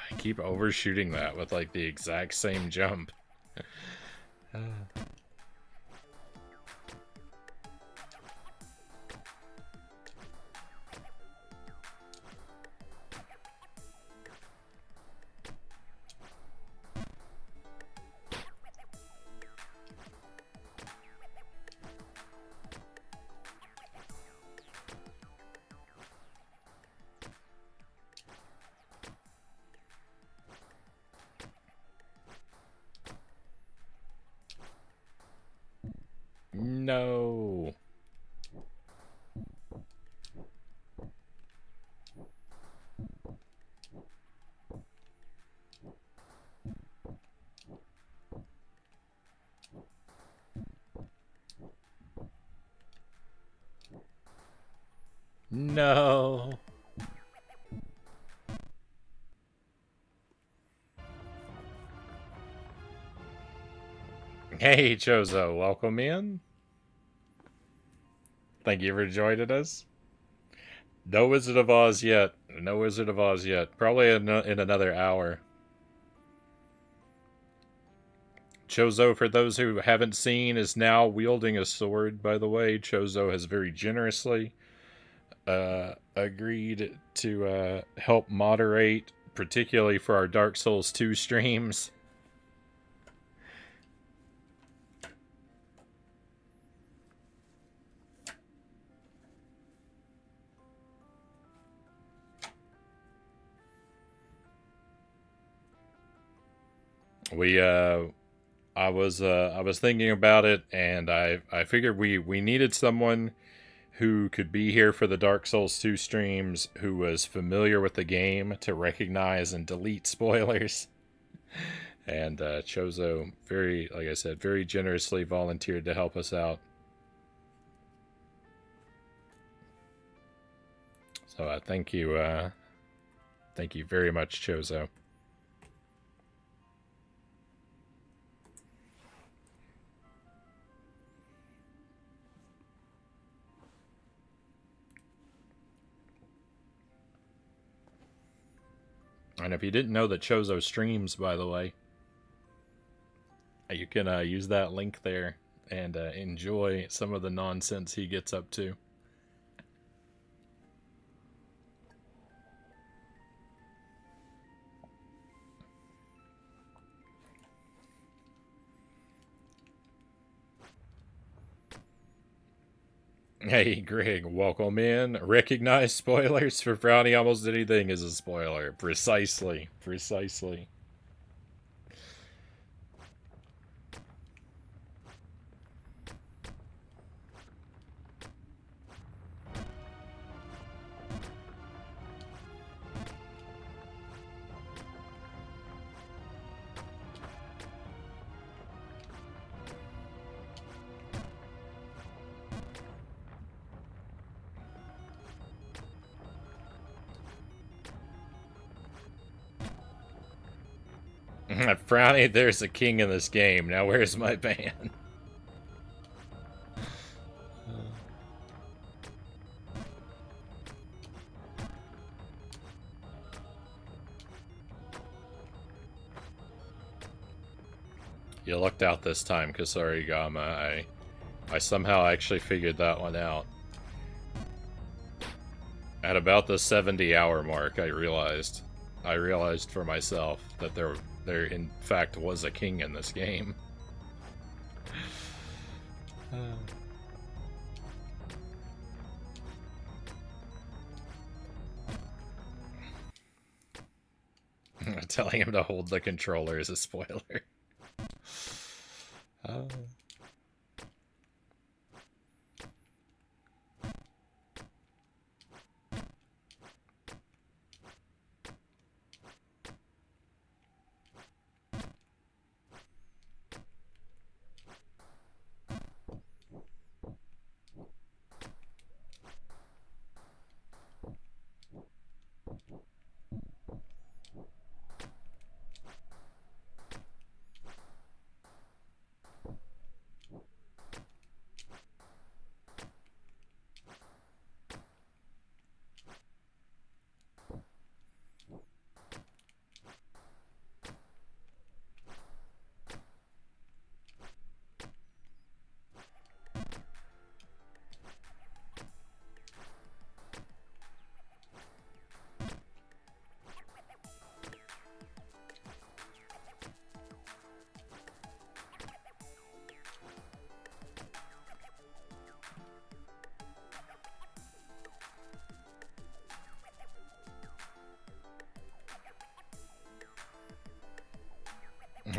I keep overshooting that with like the exact same jump. No. No. Hey, Chozo, welcome in. Thank you for joining us. No Wizard of Oz yet. No Wizard of Oz yet. Probably in another hour. Chozo, for those who haven't seen, is now wielding a sword, by the way. Chozo has very generously agreed to help moderate, particularly for our Dark Souls 2 streams. We I was thinking about it, and I figured we needed someone who could be here for the Dark Souls 2 streams, who was familiar with the game to recognize and delete spoilers. And Chozo, very, like I said, very generously volunteered to help us out. So thank you very much, Chozo. And if you didn't know that Chozo streams, by the way, you can use that link there and enjoy some of the nonsense he gets up to. Hey, Greg, welcome in. Recognize spoilers for Frownie. Almost anything is a spoiler. Precisely. Precisely. Frownie, there's a king in this game. Now where's my ban? You lucked out this time, Kasarigama. I somehow actually figured that one out. At about the 70-hour mark, I realized for myself that there in fact was a king in this game. Telling him to hold the controller is a spoiler.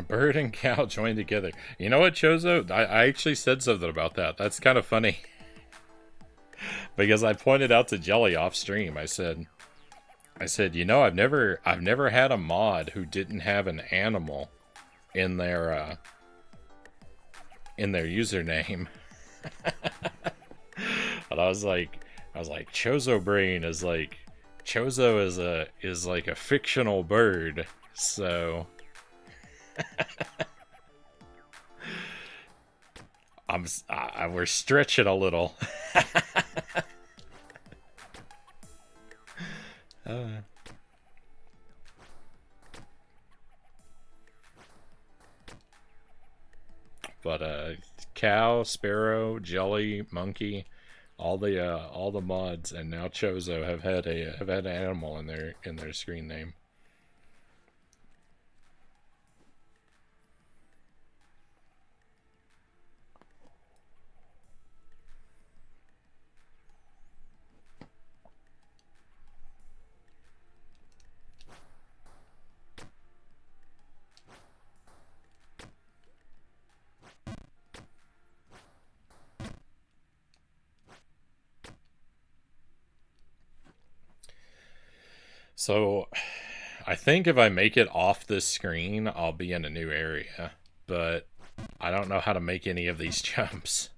Bird and cow joined together. You know what, Chozo? I actually said something about that. That's kind of funny. Because I pointed out to Jelly off stream. I said, you know, I've never had a mod who didn't have an animal in their username. And I was like, Chozo Brain is like, Chozo is like a fictional bird, so we're stretching a little. But cow, sparrow, jelly, monkey, all the mods, and now Chozo have had an animal in their screen name. So, I think if I make it off this screen, I'll be in a new area. But I don't know how to make any of these jumps.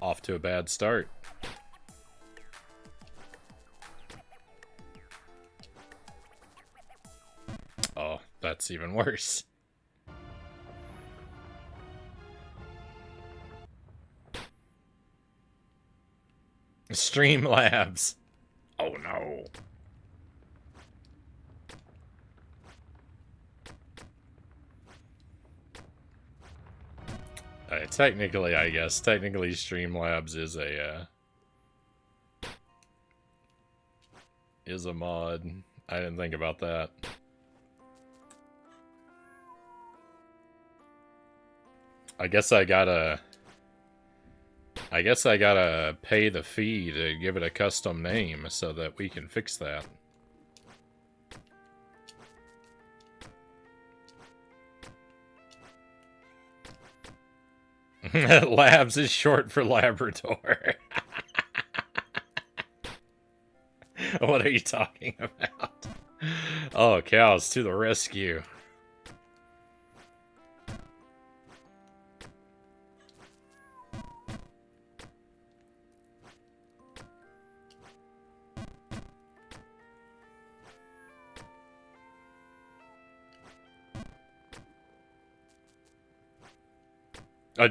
Off to a bad start. Oh, that's even worse. Streamlabs. Oh no. Technically, I guess. Technically, Streamlabs is a mod. I didn't think about that. I guess I gotta pay the fee to give it a custom name so that we can fix that. Labs is short for Labrador. What are you talking about? Oh, cows to the rescue.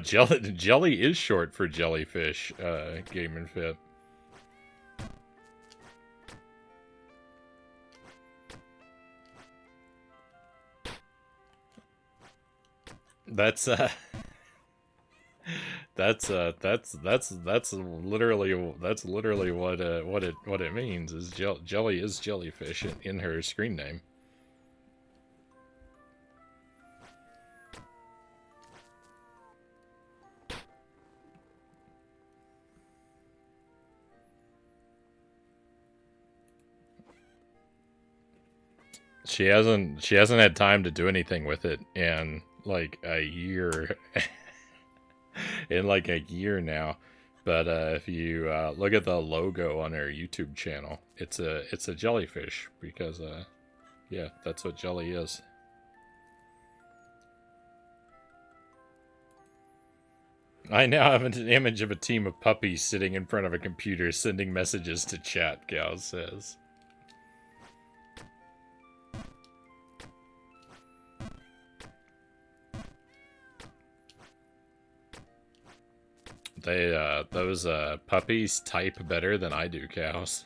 Jelly is short for jellyfish, Game and Fit. That's literally what it means is jelly is jellyfish in her screen name. She hasn't had time to do anything with it in like a year. In like a year now. But if you look at the logo on her YouTube channel, it's a jellyfish because yeah, that's what jelly is. I now have an image of a team of puppies sitting in front of a computer sending messages to chat, Gal says. Those puppies type better than I do, cows.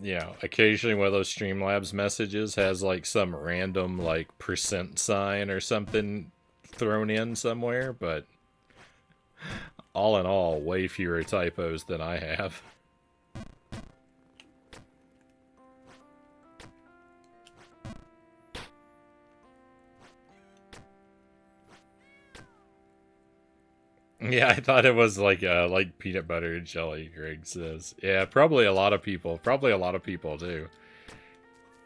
Yeah, occasionally one of those Streamlabs messages has like some random like percent sign or something thrown in somewhere, but all in all, way fewer typos than I have. Yeah, I thought it was like peanut butter and jelly, Greg says. Yeah, probably a lot of people do.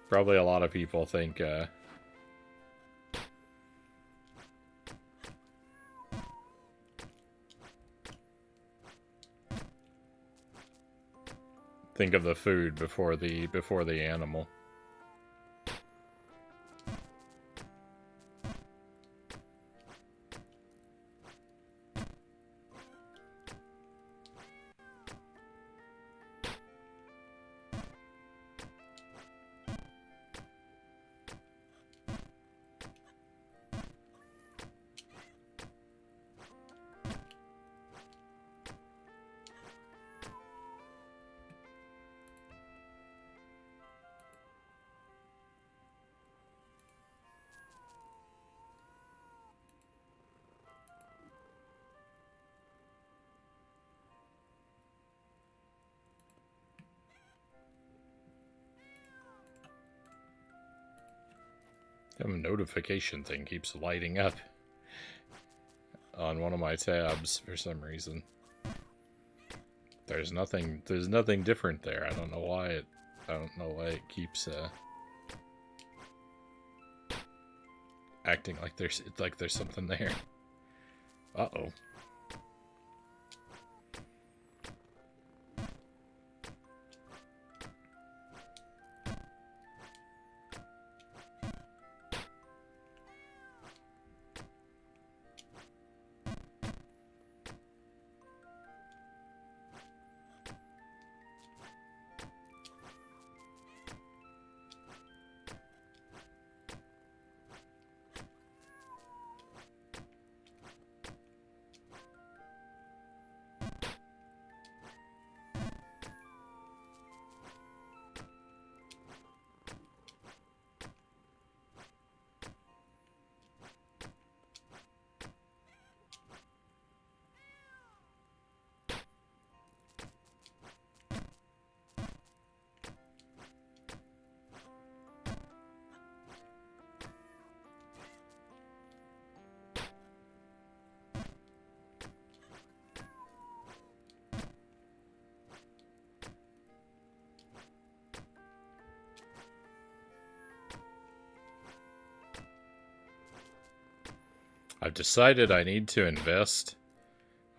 Probably a lot of people think think of the food before the animal. The notification thing keeps lighting up on one of my tabs for some reason. There's nothing different there. I don't know why it keeps acting like there's something there. Uh-oh. I've decided I need to invest.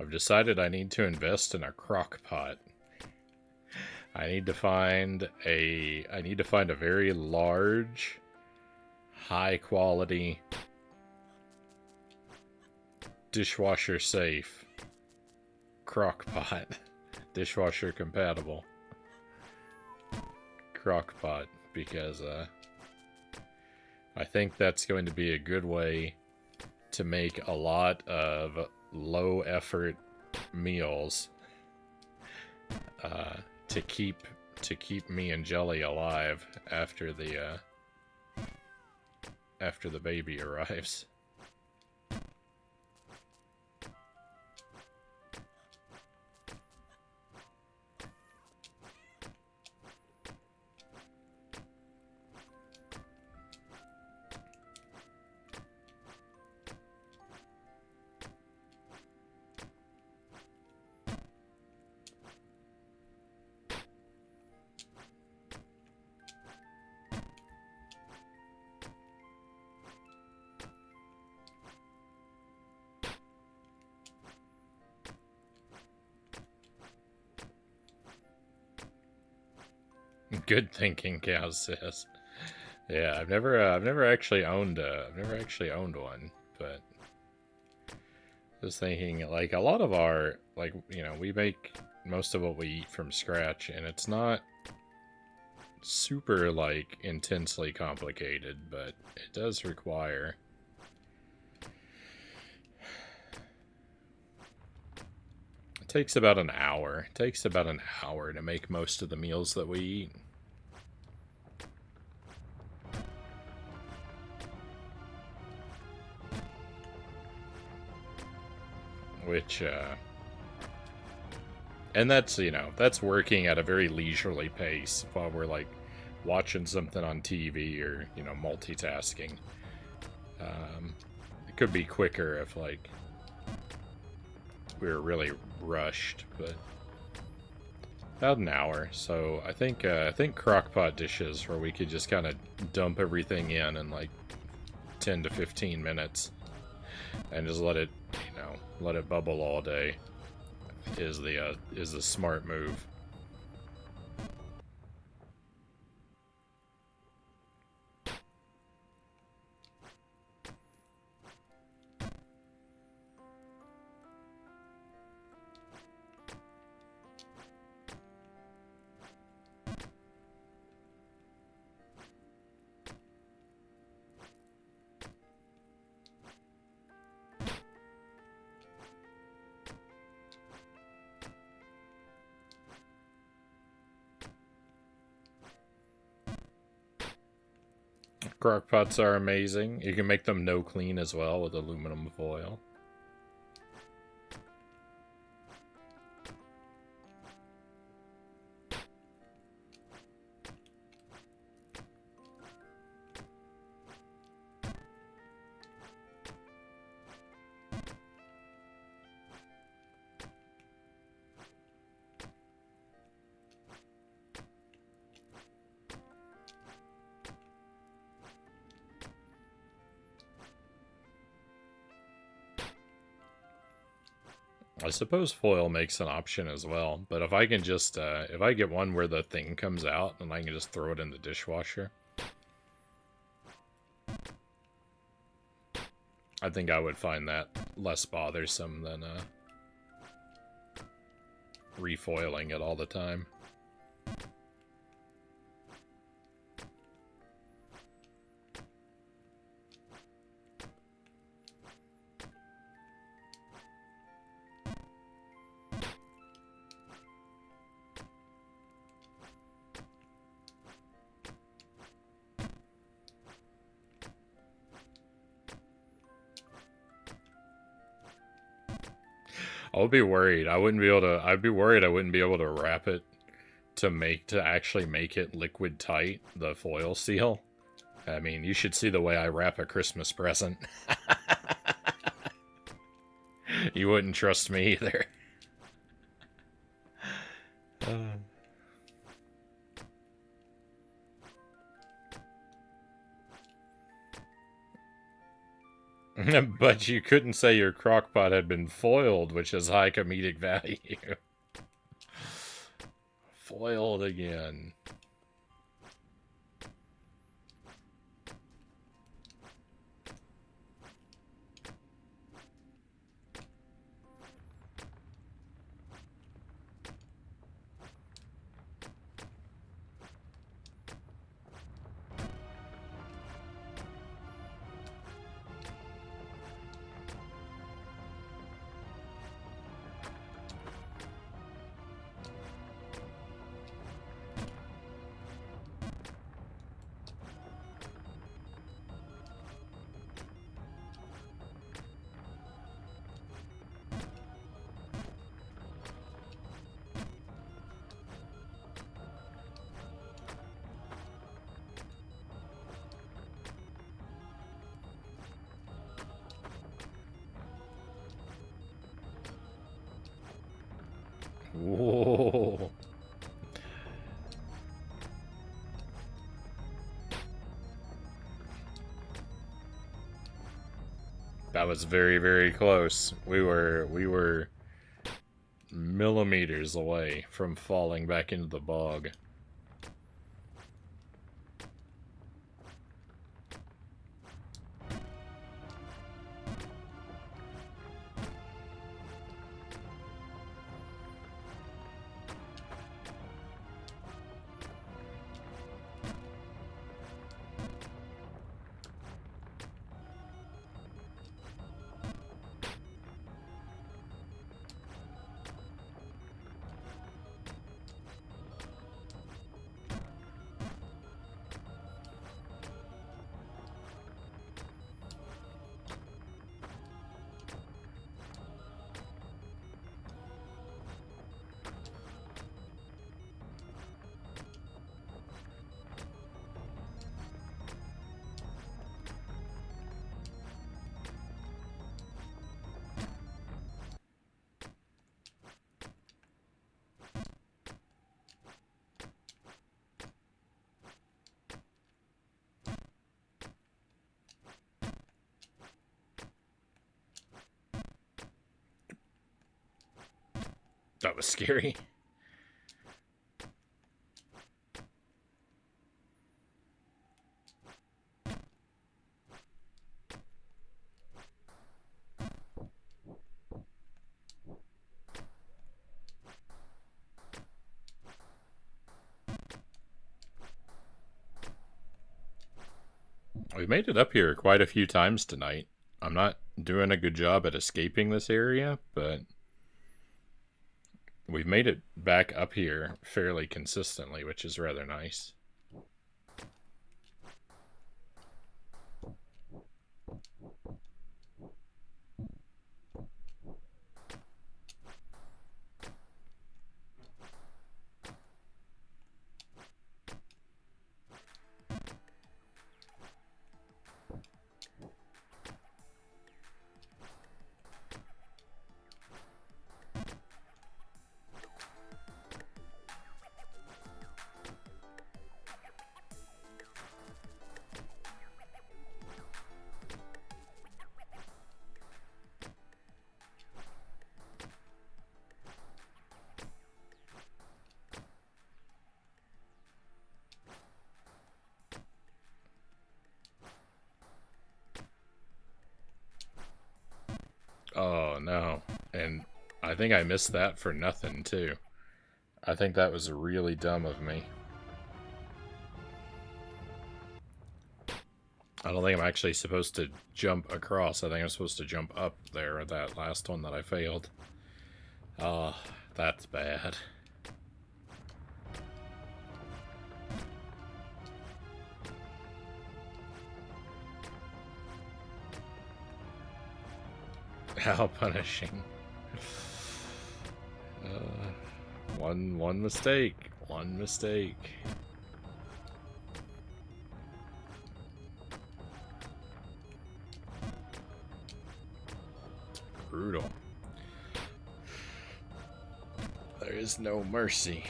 I've decided I need to invest in a crock pot. I need to find a very large, high quality, dishwasher safe crock pot. Dishwasher compatible crock pot, because I think that's going to be a good way to make a lot of low effort meals to keep me and Jelly alive after the baby arrives. Good thinking, Cow says. Yeah, I've never actually owned one, but just thinking, like, a lot of our, like, you know, we make most of what we eat from scratch, and it's not super, like, intensely complicated, but it does require it takes about an hour. It takes about an hour to make most of the meals that we eat. Which, and that's, you know, that's working at a very leisurely pace while we're, like, watching something on TV or, you know, multitasking. It could be quicker if, like, we were really rushed, but about an hour. So I think crockpot dishes where we could just kind of dump everything in like 10 to 15 minutes and just let it, you know, let it bubble all day is the smart move. Crockpots are amazing. You can make them no clean as well with aluminum foil. I suppose foil makes an option as well, but if I can just, if I get one where the thing comes out and I can just throw it in the dishwasher, I think I would find that less bothersome than refoiling it all the time. I would be worried. I wouldn't be able to. I'd be worried I wouldn't be able to wrap it to actually make it liquid tight. The foil seal. I mean, you should see the way I wrap a Christmas present. You wouldn't trust me either. But you couldn't say your crockpot had been foiled, which is high comedic value. Foiled again. Whoa. That was very, very close. We were millimeters away from falling back into the bog. That was scary. We made it up here quite a few times tonight. I'm not doing a good job at escaping this area, but we've made it back up here fairly consistently, which is rather nice. Oh, no. And I think I missed that for nothing, too. I think that was really dumb of me. I don't think I'm actually supposed to jump across. I think I'm supposed to jump up there at that last one that I failed. Oh, that's bad. How punishing. One mistake. One mistake. Brutal. There is no mercy.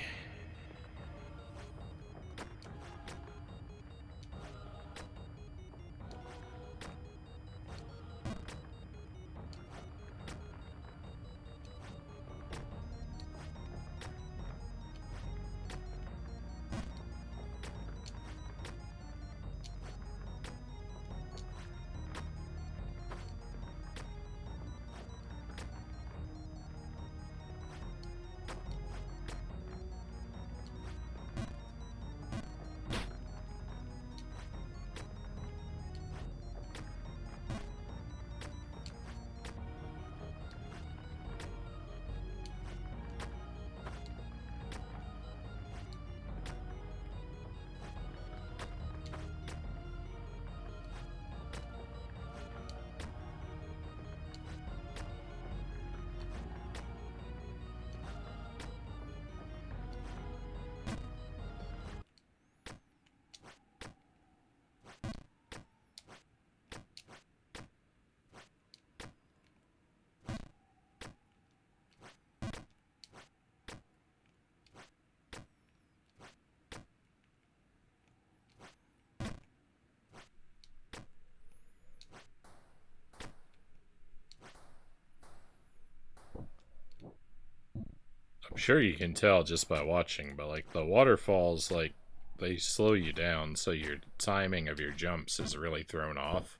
sure you can tell just by watching, but like the waterfalls, like they slow you down, so your timing of your jumps is really thrown off,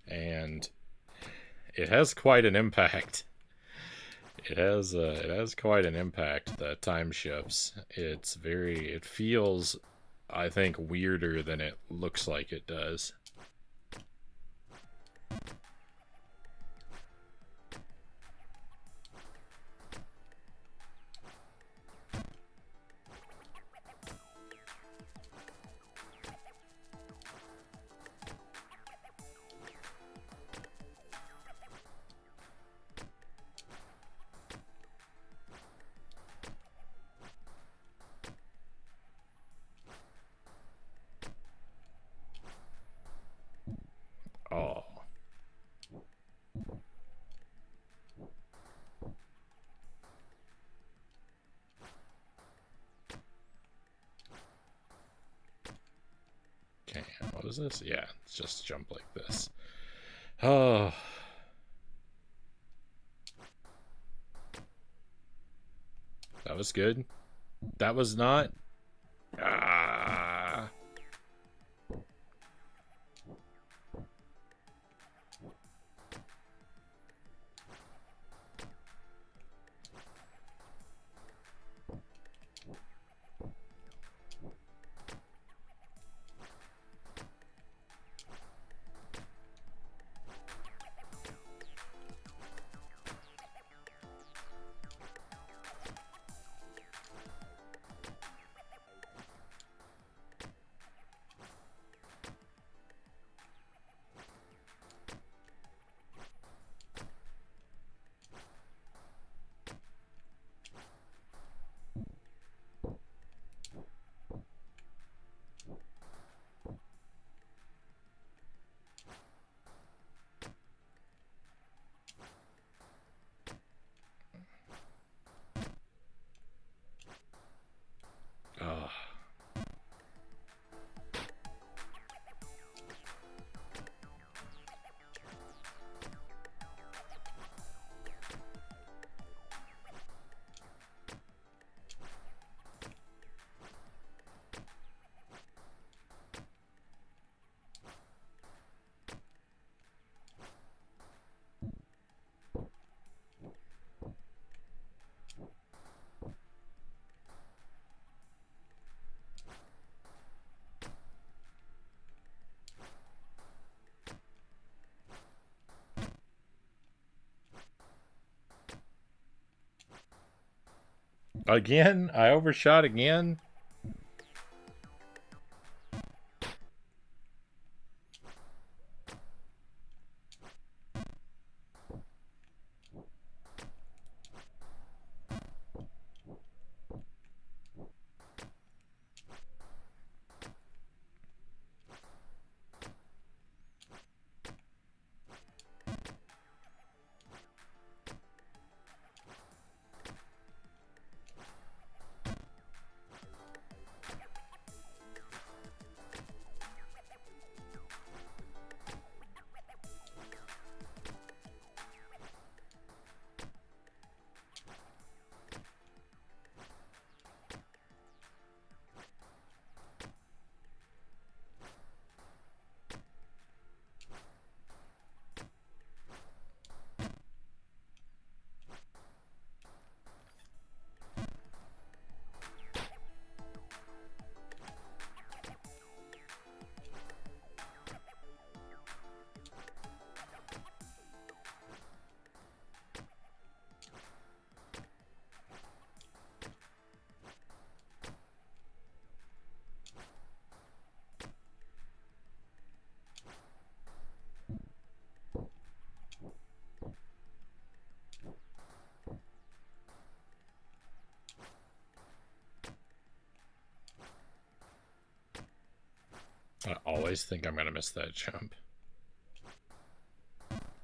and it has quite an impact. It has quite an impact. The time shifts. It feels, I think, weirder than it looks like it does. Oh. Okay, what is this? Yeah, it's just jump like this. Oh. That was good. That was not. Ah. Oh. Again? I overshot again? I always think I'm gonna miss that jump.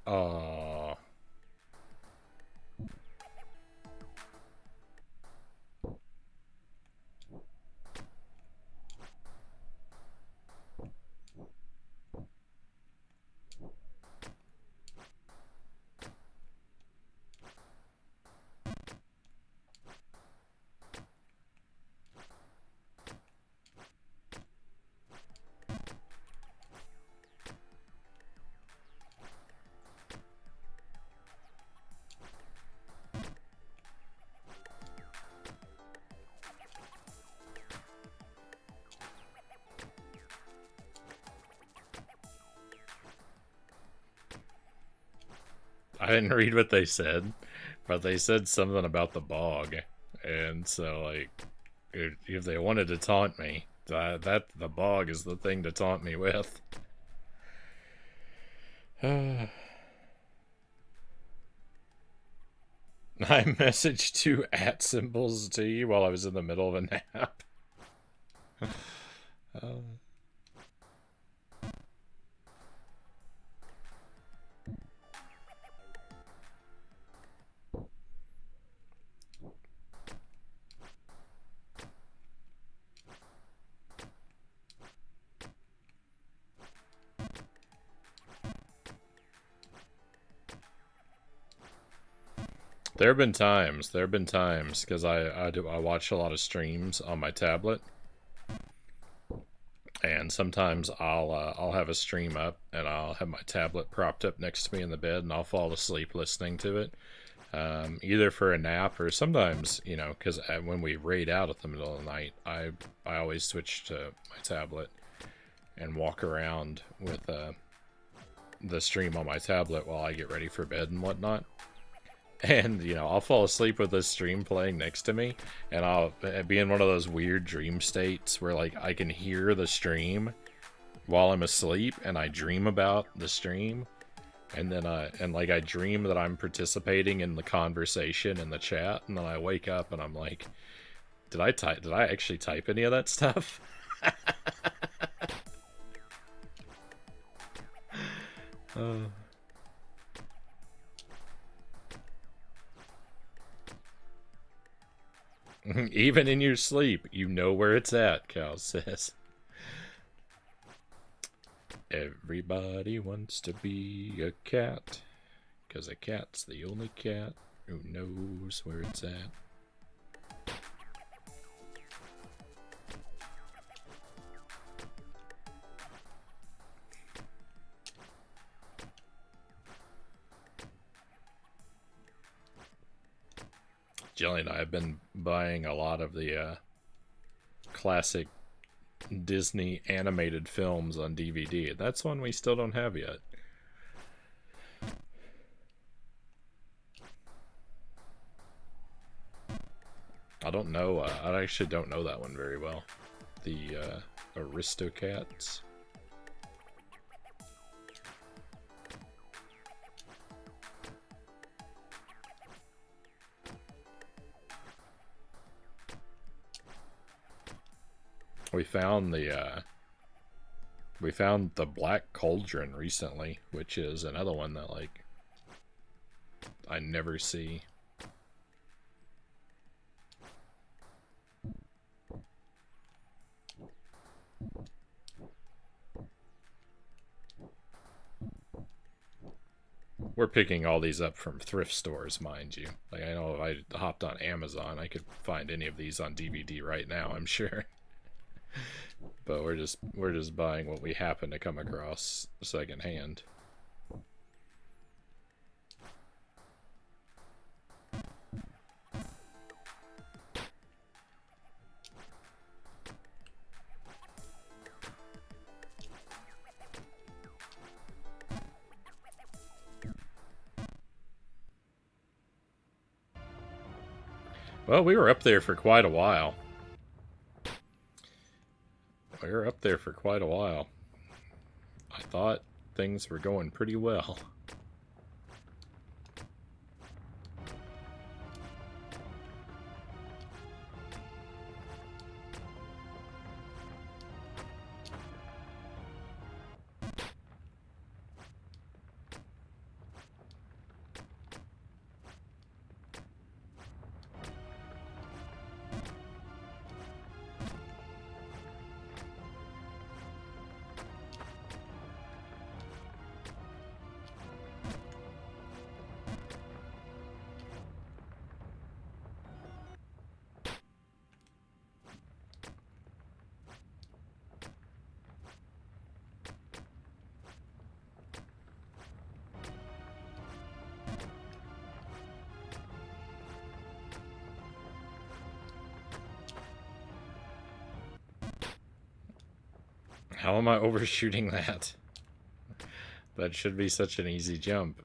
Oh. didn't read what they said, but they said something about the bog, and so like, if they wanted to taunt me, that the bog is the thing to taunt me with. I messaged two @ symbols to you while I was in the middle of a nap. There have been times, because I watch a lot of streams on my tablet, and sometimes I'll have a stream up and I'll have my tablet propped up next to me in the bed, and I'll fall asleep listening to it, either for a nap or sometimes, you know, because when we raid out at the middle of the night, I always switch to my tablet and walk around with the stream on my tablet while I get ready for bed and whatnot. And, you know, I'll fall asleep with this stream playing next to me, and I'll be in one of those weird dream states where, like, I can hear the stream while I'm asleep, and I dream about the stream, and then, I dream that I'm participating in the conversation in the chat, and then I wake up and I'm like, did I actually type any of that stuff? Even in your sleep, you know where it's at, Cal says. Everybody wants to be a cat, 'cause a cat's the only cat who knows where it's at. Jelly and I have been buying a lot of the classic Disney animated films on DVD. That's one we still don't have yet. I don't know. I actually don't know that one very well. The Aristocats. We found the Black Cauldron recently, which is another one that, like, I never see. We're picking all these up from thrift stores, mind you. Like, I know if I hopped on Amazon, I could find any of these on DVD right now, I'm sure. But we're just buying what we happen to come across secondhand. Well, we were up there for quite a while. I thought things were going pretty well. How am I overshooting that? That should be such an easy jump.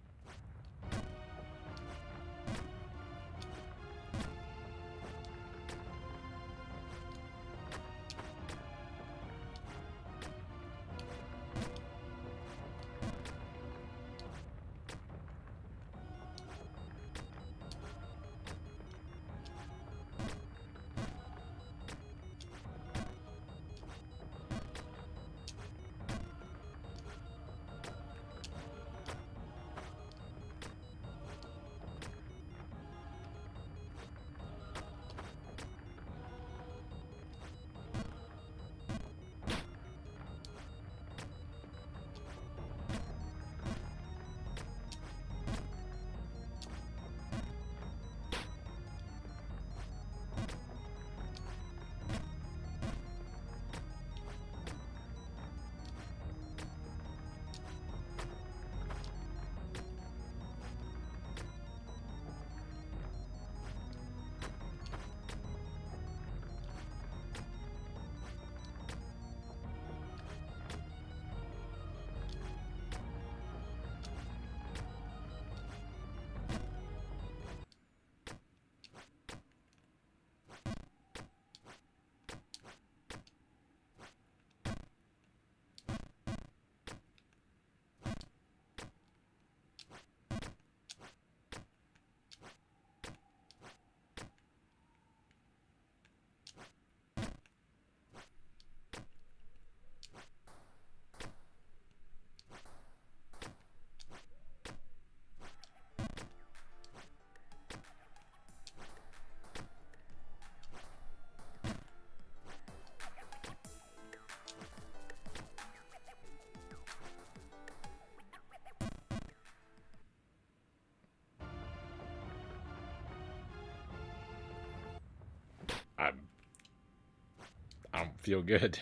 feel good.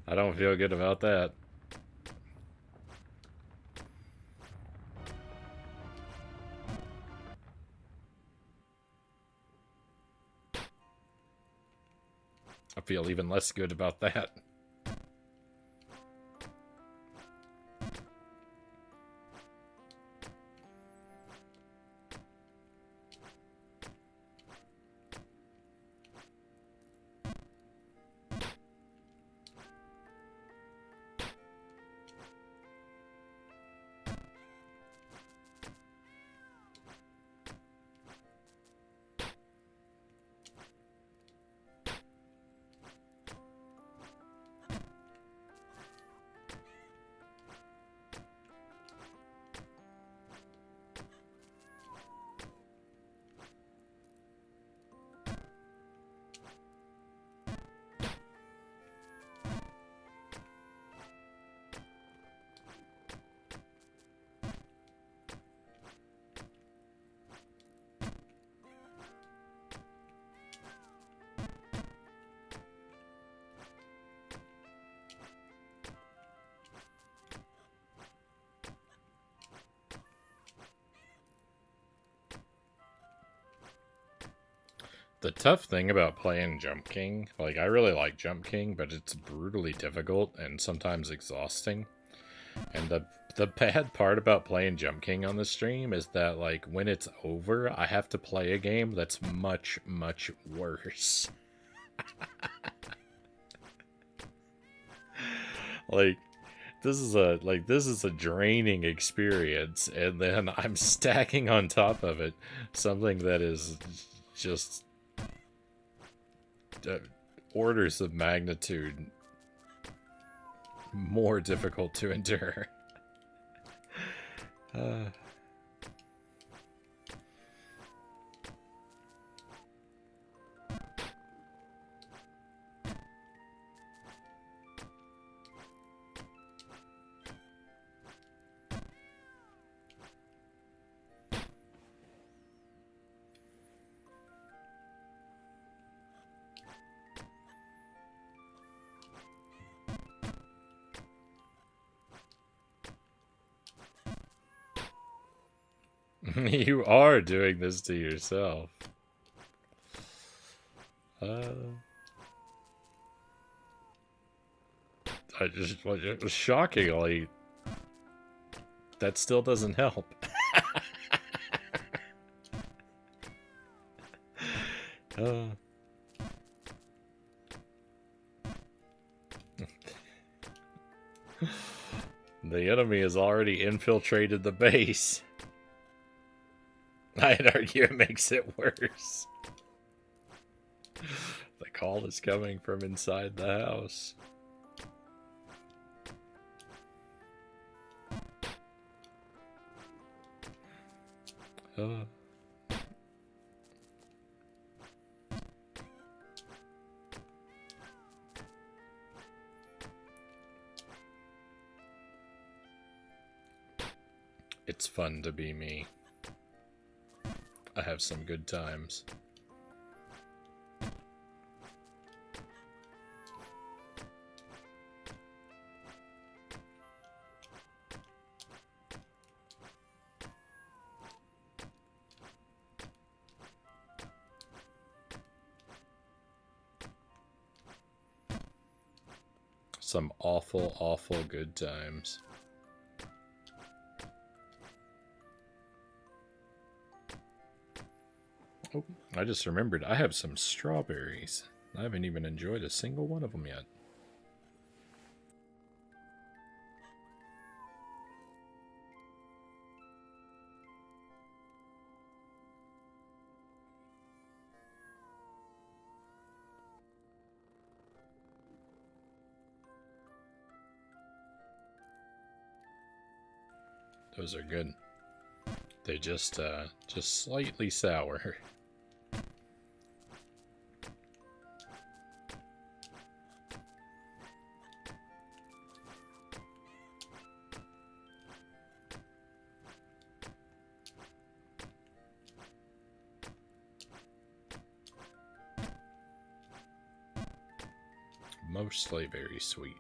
I don't feel good about that. I feel even less good about that. The tough thing about playing Jump King, like, I really like Jump King, but it's brutally difficult and sometimes exhausting. And the bad part about playing Jump King on the stream is that, like, when it's over, I have to play a game that's much, much worse. Like, this is a draining experience, and then I'm stacking on top of it something that is just orders of magnitude more difficult to endure. You are doing this to yourself. Shockingly, that still doesn't help. The enemy has already infiltrated the base. I'd argue it makes it worse. The call is coming from inside the house. It's fun to be me. I have some good times. Some awful, awful good times. Oh, I just remembered I have some strawberries. I haven't even enjoyed a single one of them yet. Those are good. They just slightly sour. mostly very sweet.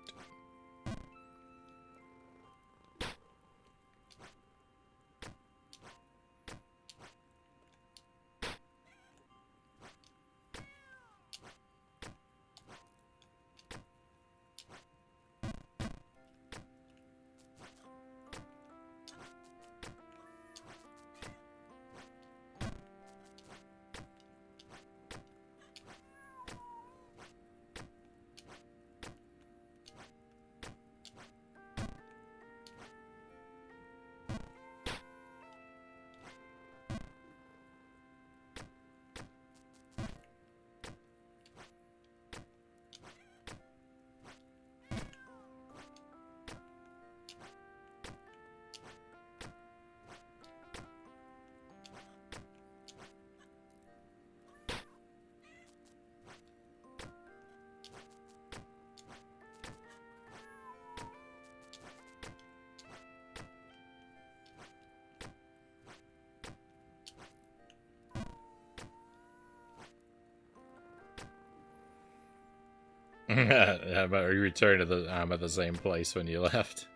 You returned to the. I'm at the same place when you left.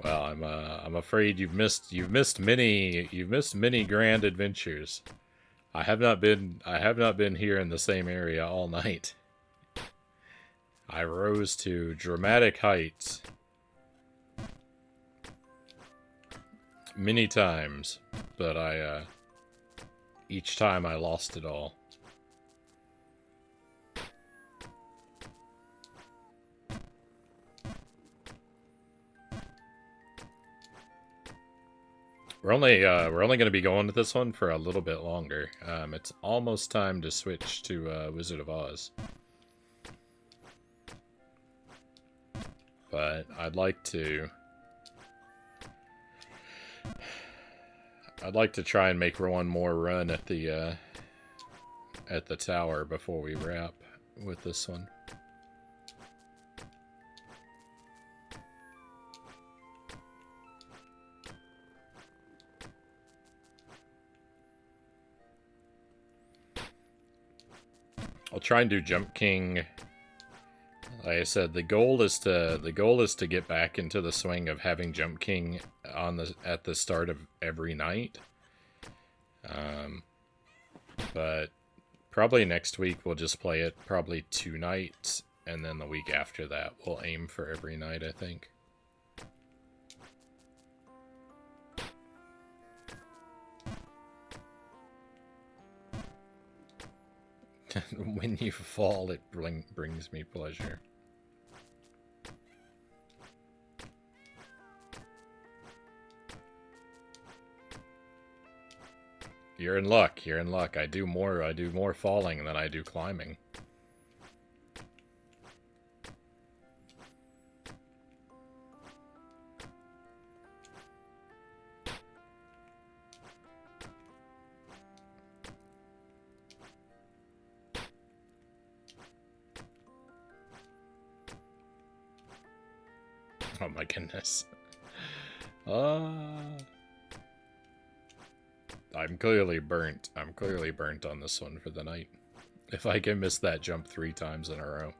Well, I'm afraid you've missed many grand adventures. I have not been here in the same area all night. I rose to dramatic heights many times, but each time I lost it all. We're only going to be going to this one for a little bit longer. It's almost time to switch to Wizard of Oz. But I'd like to try and make one more run at the tower before we wrap with this one. I'll try and do Jump King. Like I said, the goal is to get back into the swing of having Jump King at the start of every night. But probably next week we'll just play it probably 2 nights, and then the week after that we'll aim for every night, I think. When you fall, it brings me pleasure. You're in luck. You're in luck. I do more falling than I do climbing. Oh my goodness. I'm clearly burnt. I'm clearly burnt on this one for the night. If I can miss that jump 3 times in a row.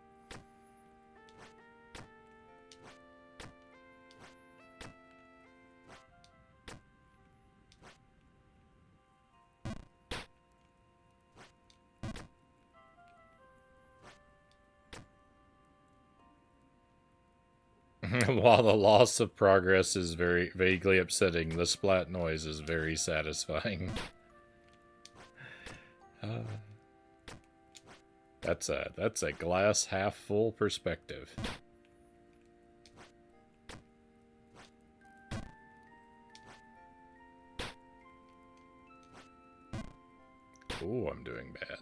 While the loss of progress is very vaguely upsetting, the splat noise is very satisfying. That's a glass half full perspective. Ooh, I'm doing bad.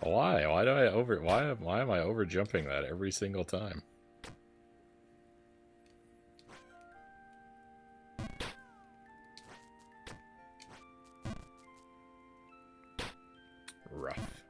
Why? Why am I over jumping that every single time? Rough.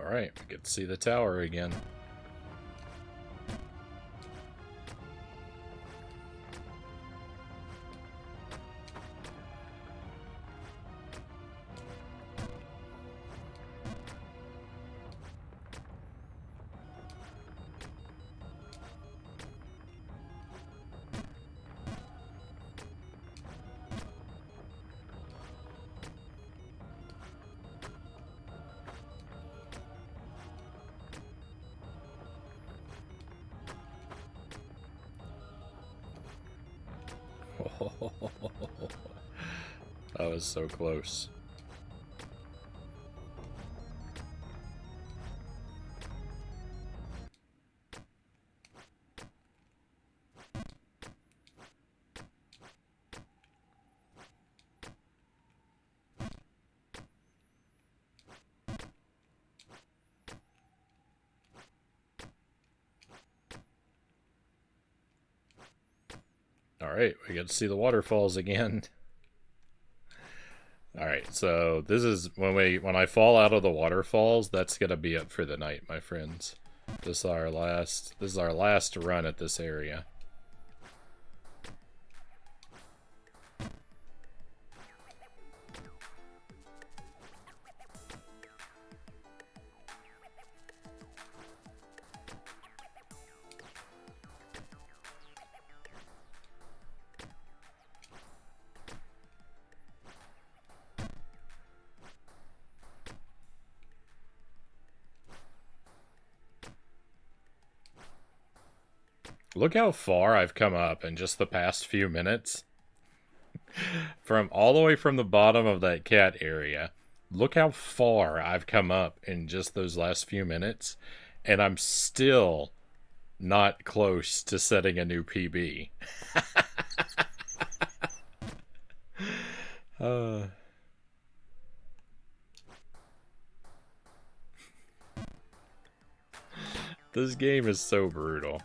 Alright, we get to see the tower again. That was so close. Alright, we get to see the waterfalls again. Alright, so this is when I fall out of the waterfalls, that's gonna be it for the night, my friends. This is our last run at this area. Look how far I've come up in just the past few minutes. From all the way from the bottom of that cat area. Look how far I've come up in just those last few minutes. And I'm still not close to setting a new PB. This game is so brutal.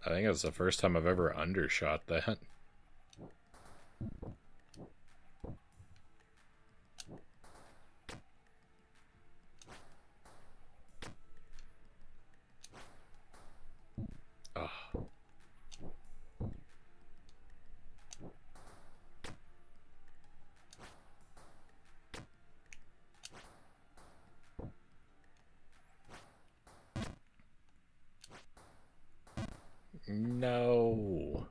I think it's the first time I've ever undershot that. Oh. No.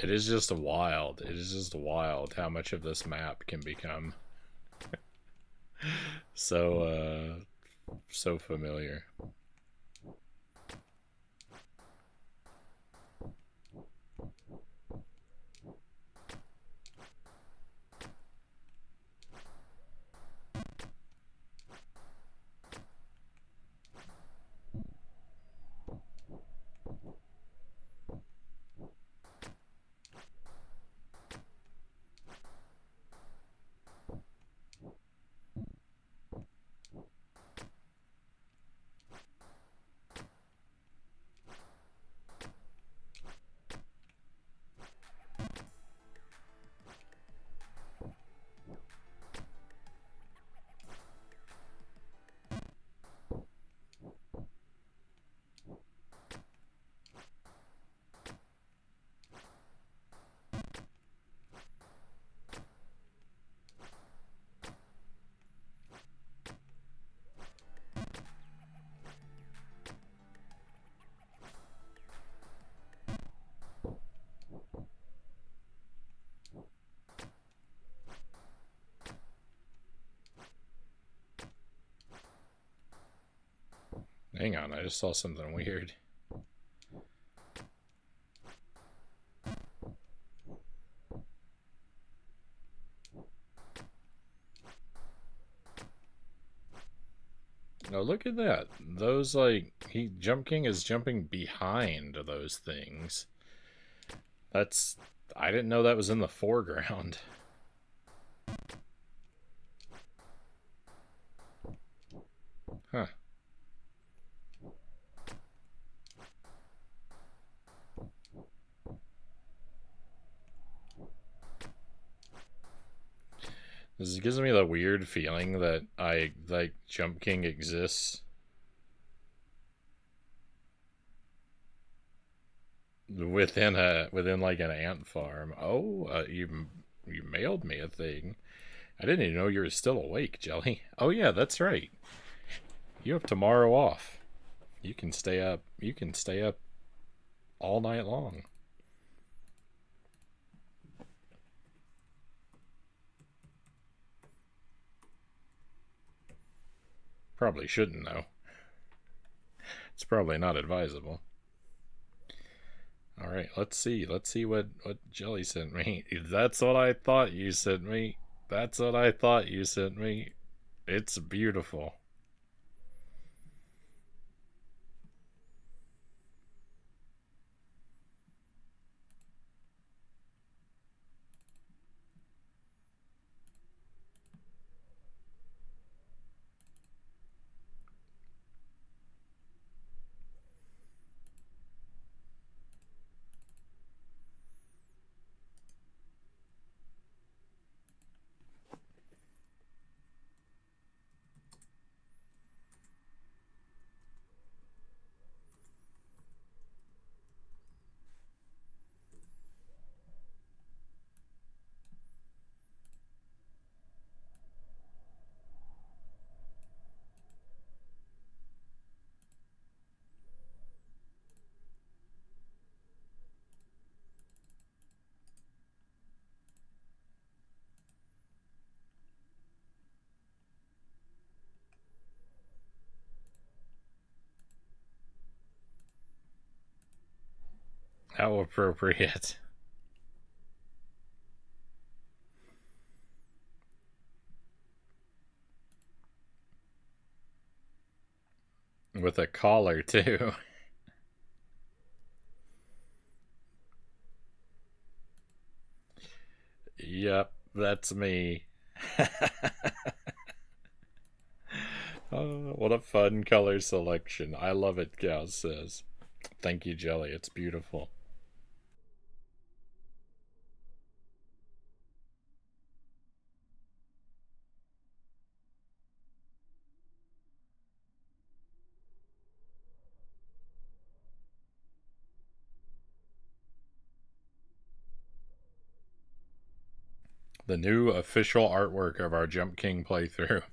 It is just wild. It is just wild how much of this map can become so familiar. Hang on, I just saw something weird. Oh, look at that. Those, like, Jump King is jumping behind those things. That's... I didn't know that was in the foreground. Huh. This gives me the weird feeling that Jump King exists within like an ant farm. Oh, you mailed me a thing. I didn't even know you were still awake, Jelly. Oh yeah, that's right. You have tomorrow off. You can stay up. You can stay up all night long. Probably shouldn't though. It's probably not advisable. All right, let's see. Let's see what Jelly sent me. That's what I thought you sent me. That's what I thought you sent me. It's beautiful. How appropriate. With a collar, too. Yep, that's me. Oh, what a fun color selection. I love it, Gauss says. Thank you, Jelly. It's beautiful. The new official artwork of our Jump King playthrough.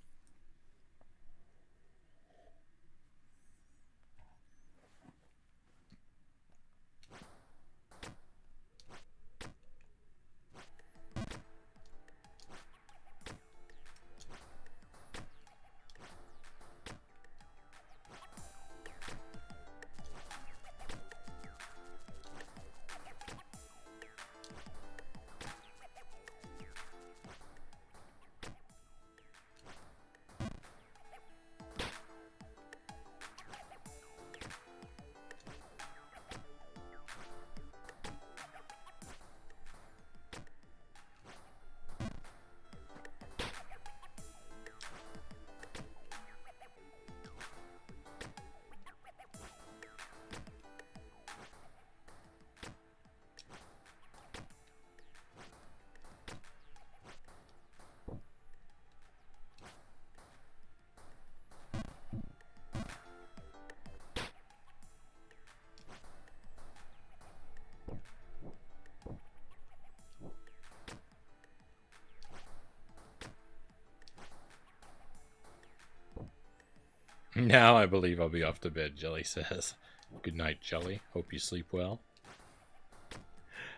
Now I believe I'll be off to bed, Jelly says. Good night, Jelly. Hope you sleep well.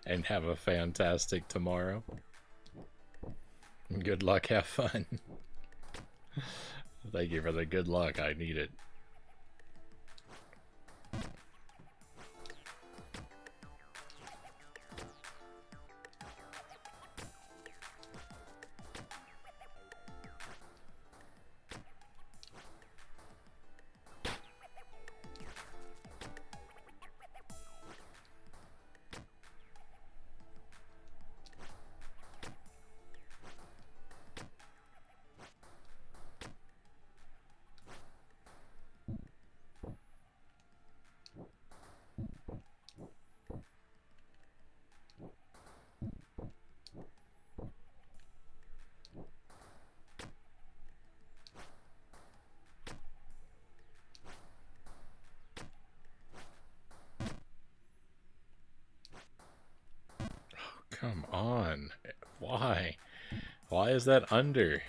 And have a fantastic tomorrow. Good luck, have fun. Thank you for the good luck. I need it. down. Why? Why is that under?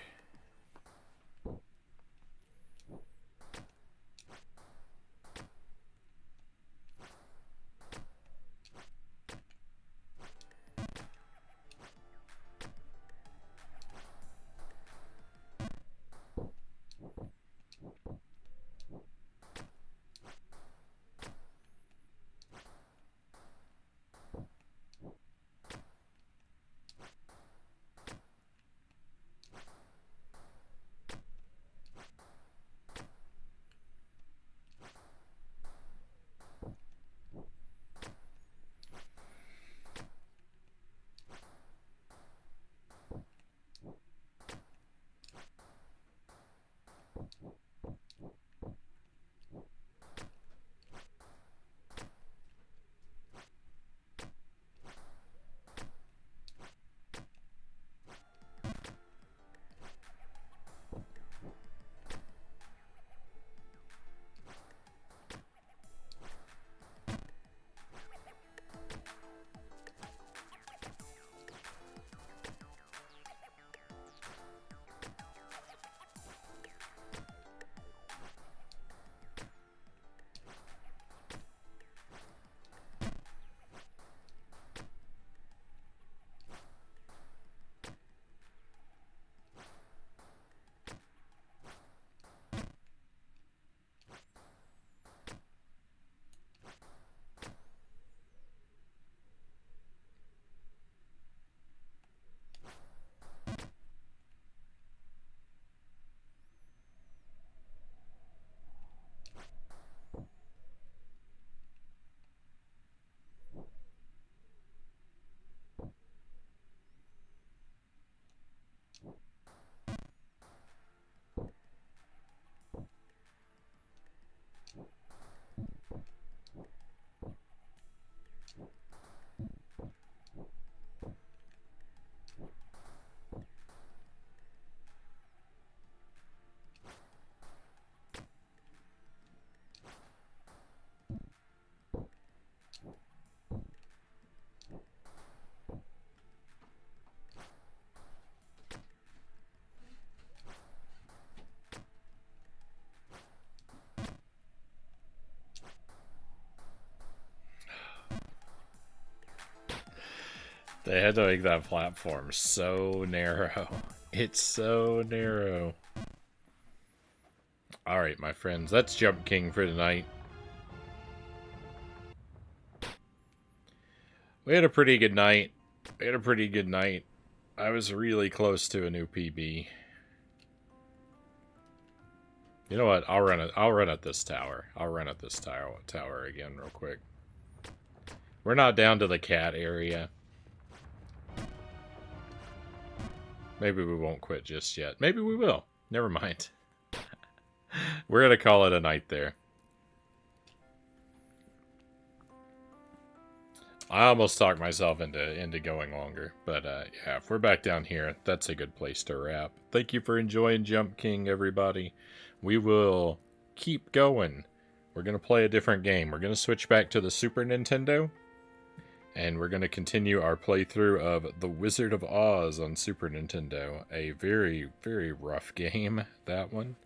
They had to make that platform so narrow. It's so narrow. Alright, my friends, that's Jump King for tonight. We had a pretty good night. I was really close to a new PB. You know what? I'll run at this tower. I'll run at this tower again real quick. We're not down to the cat area. Maybe we won't quit just yet. Maybe we will. Never mind. We're going to call it a night there. I almost talked myself into going longer. But yeah, if we're back down here, that's a good place to wrap. Thank you for enjoying Jump King, everybody. We will keep going. We're going to play a different game. We're going to switch back to the Super Nintendo. And we're going to continue our playthrough of The Wizard of Oz on Super Nintendo. A very, very rough game, that one.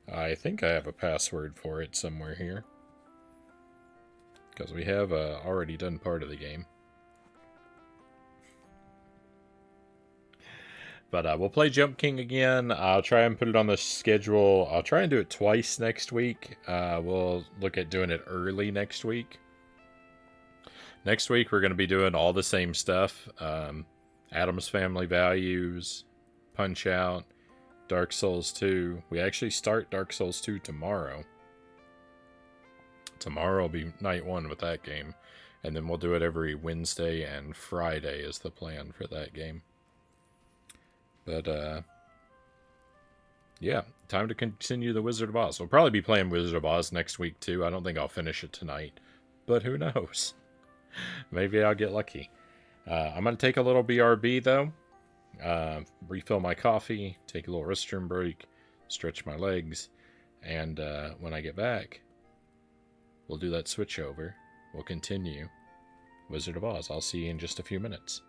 I think I have a password for it somewhere here. Because we have already done part of the game. But we'll play Jump King again. I'll try and put it on the schedule. I'll try and do it twice next week. We'll look at doing it early next week. Next week, we're going to be doing all the same stuff. Addams Family Values, Punch-Out, Dark Souls 2. We actually start Dark Souls 2 tomorrow. Tomorrow will be night 1 with that game. And then we'll do it every Wednesday and Friday is the plan for that game. But, yeah, time to continue The Wizard of Oz. We'll probably be playing Wizard of Oz next week, too. I don't think I'll finish it tonight. But who knows? Maybe I'll get lucky. I'm going to take a little BRB, though. Refill my coffee, take a little restroom break, stretch my legs, and when I get back, we'll do that switch over. We'll continue Wizard of Oz. I'll see you in just a few minutes.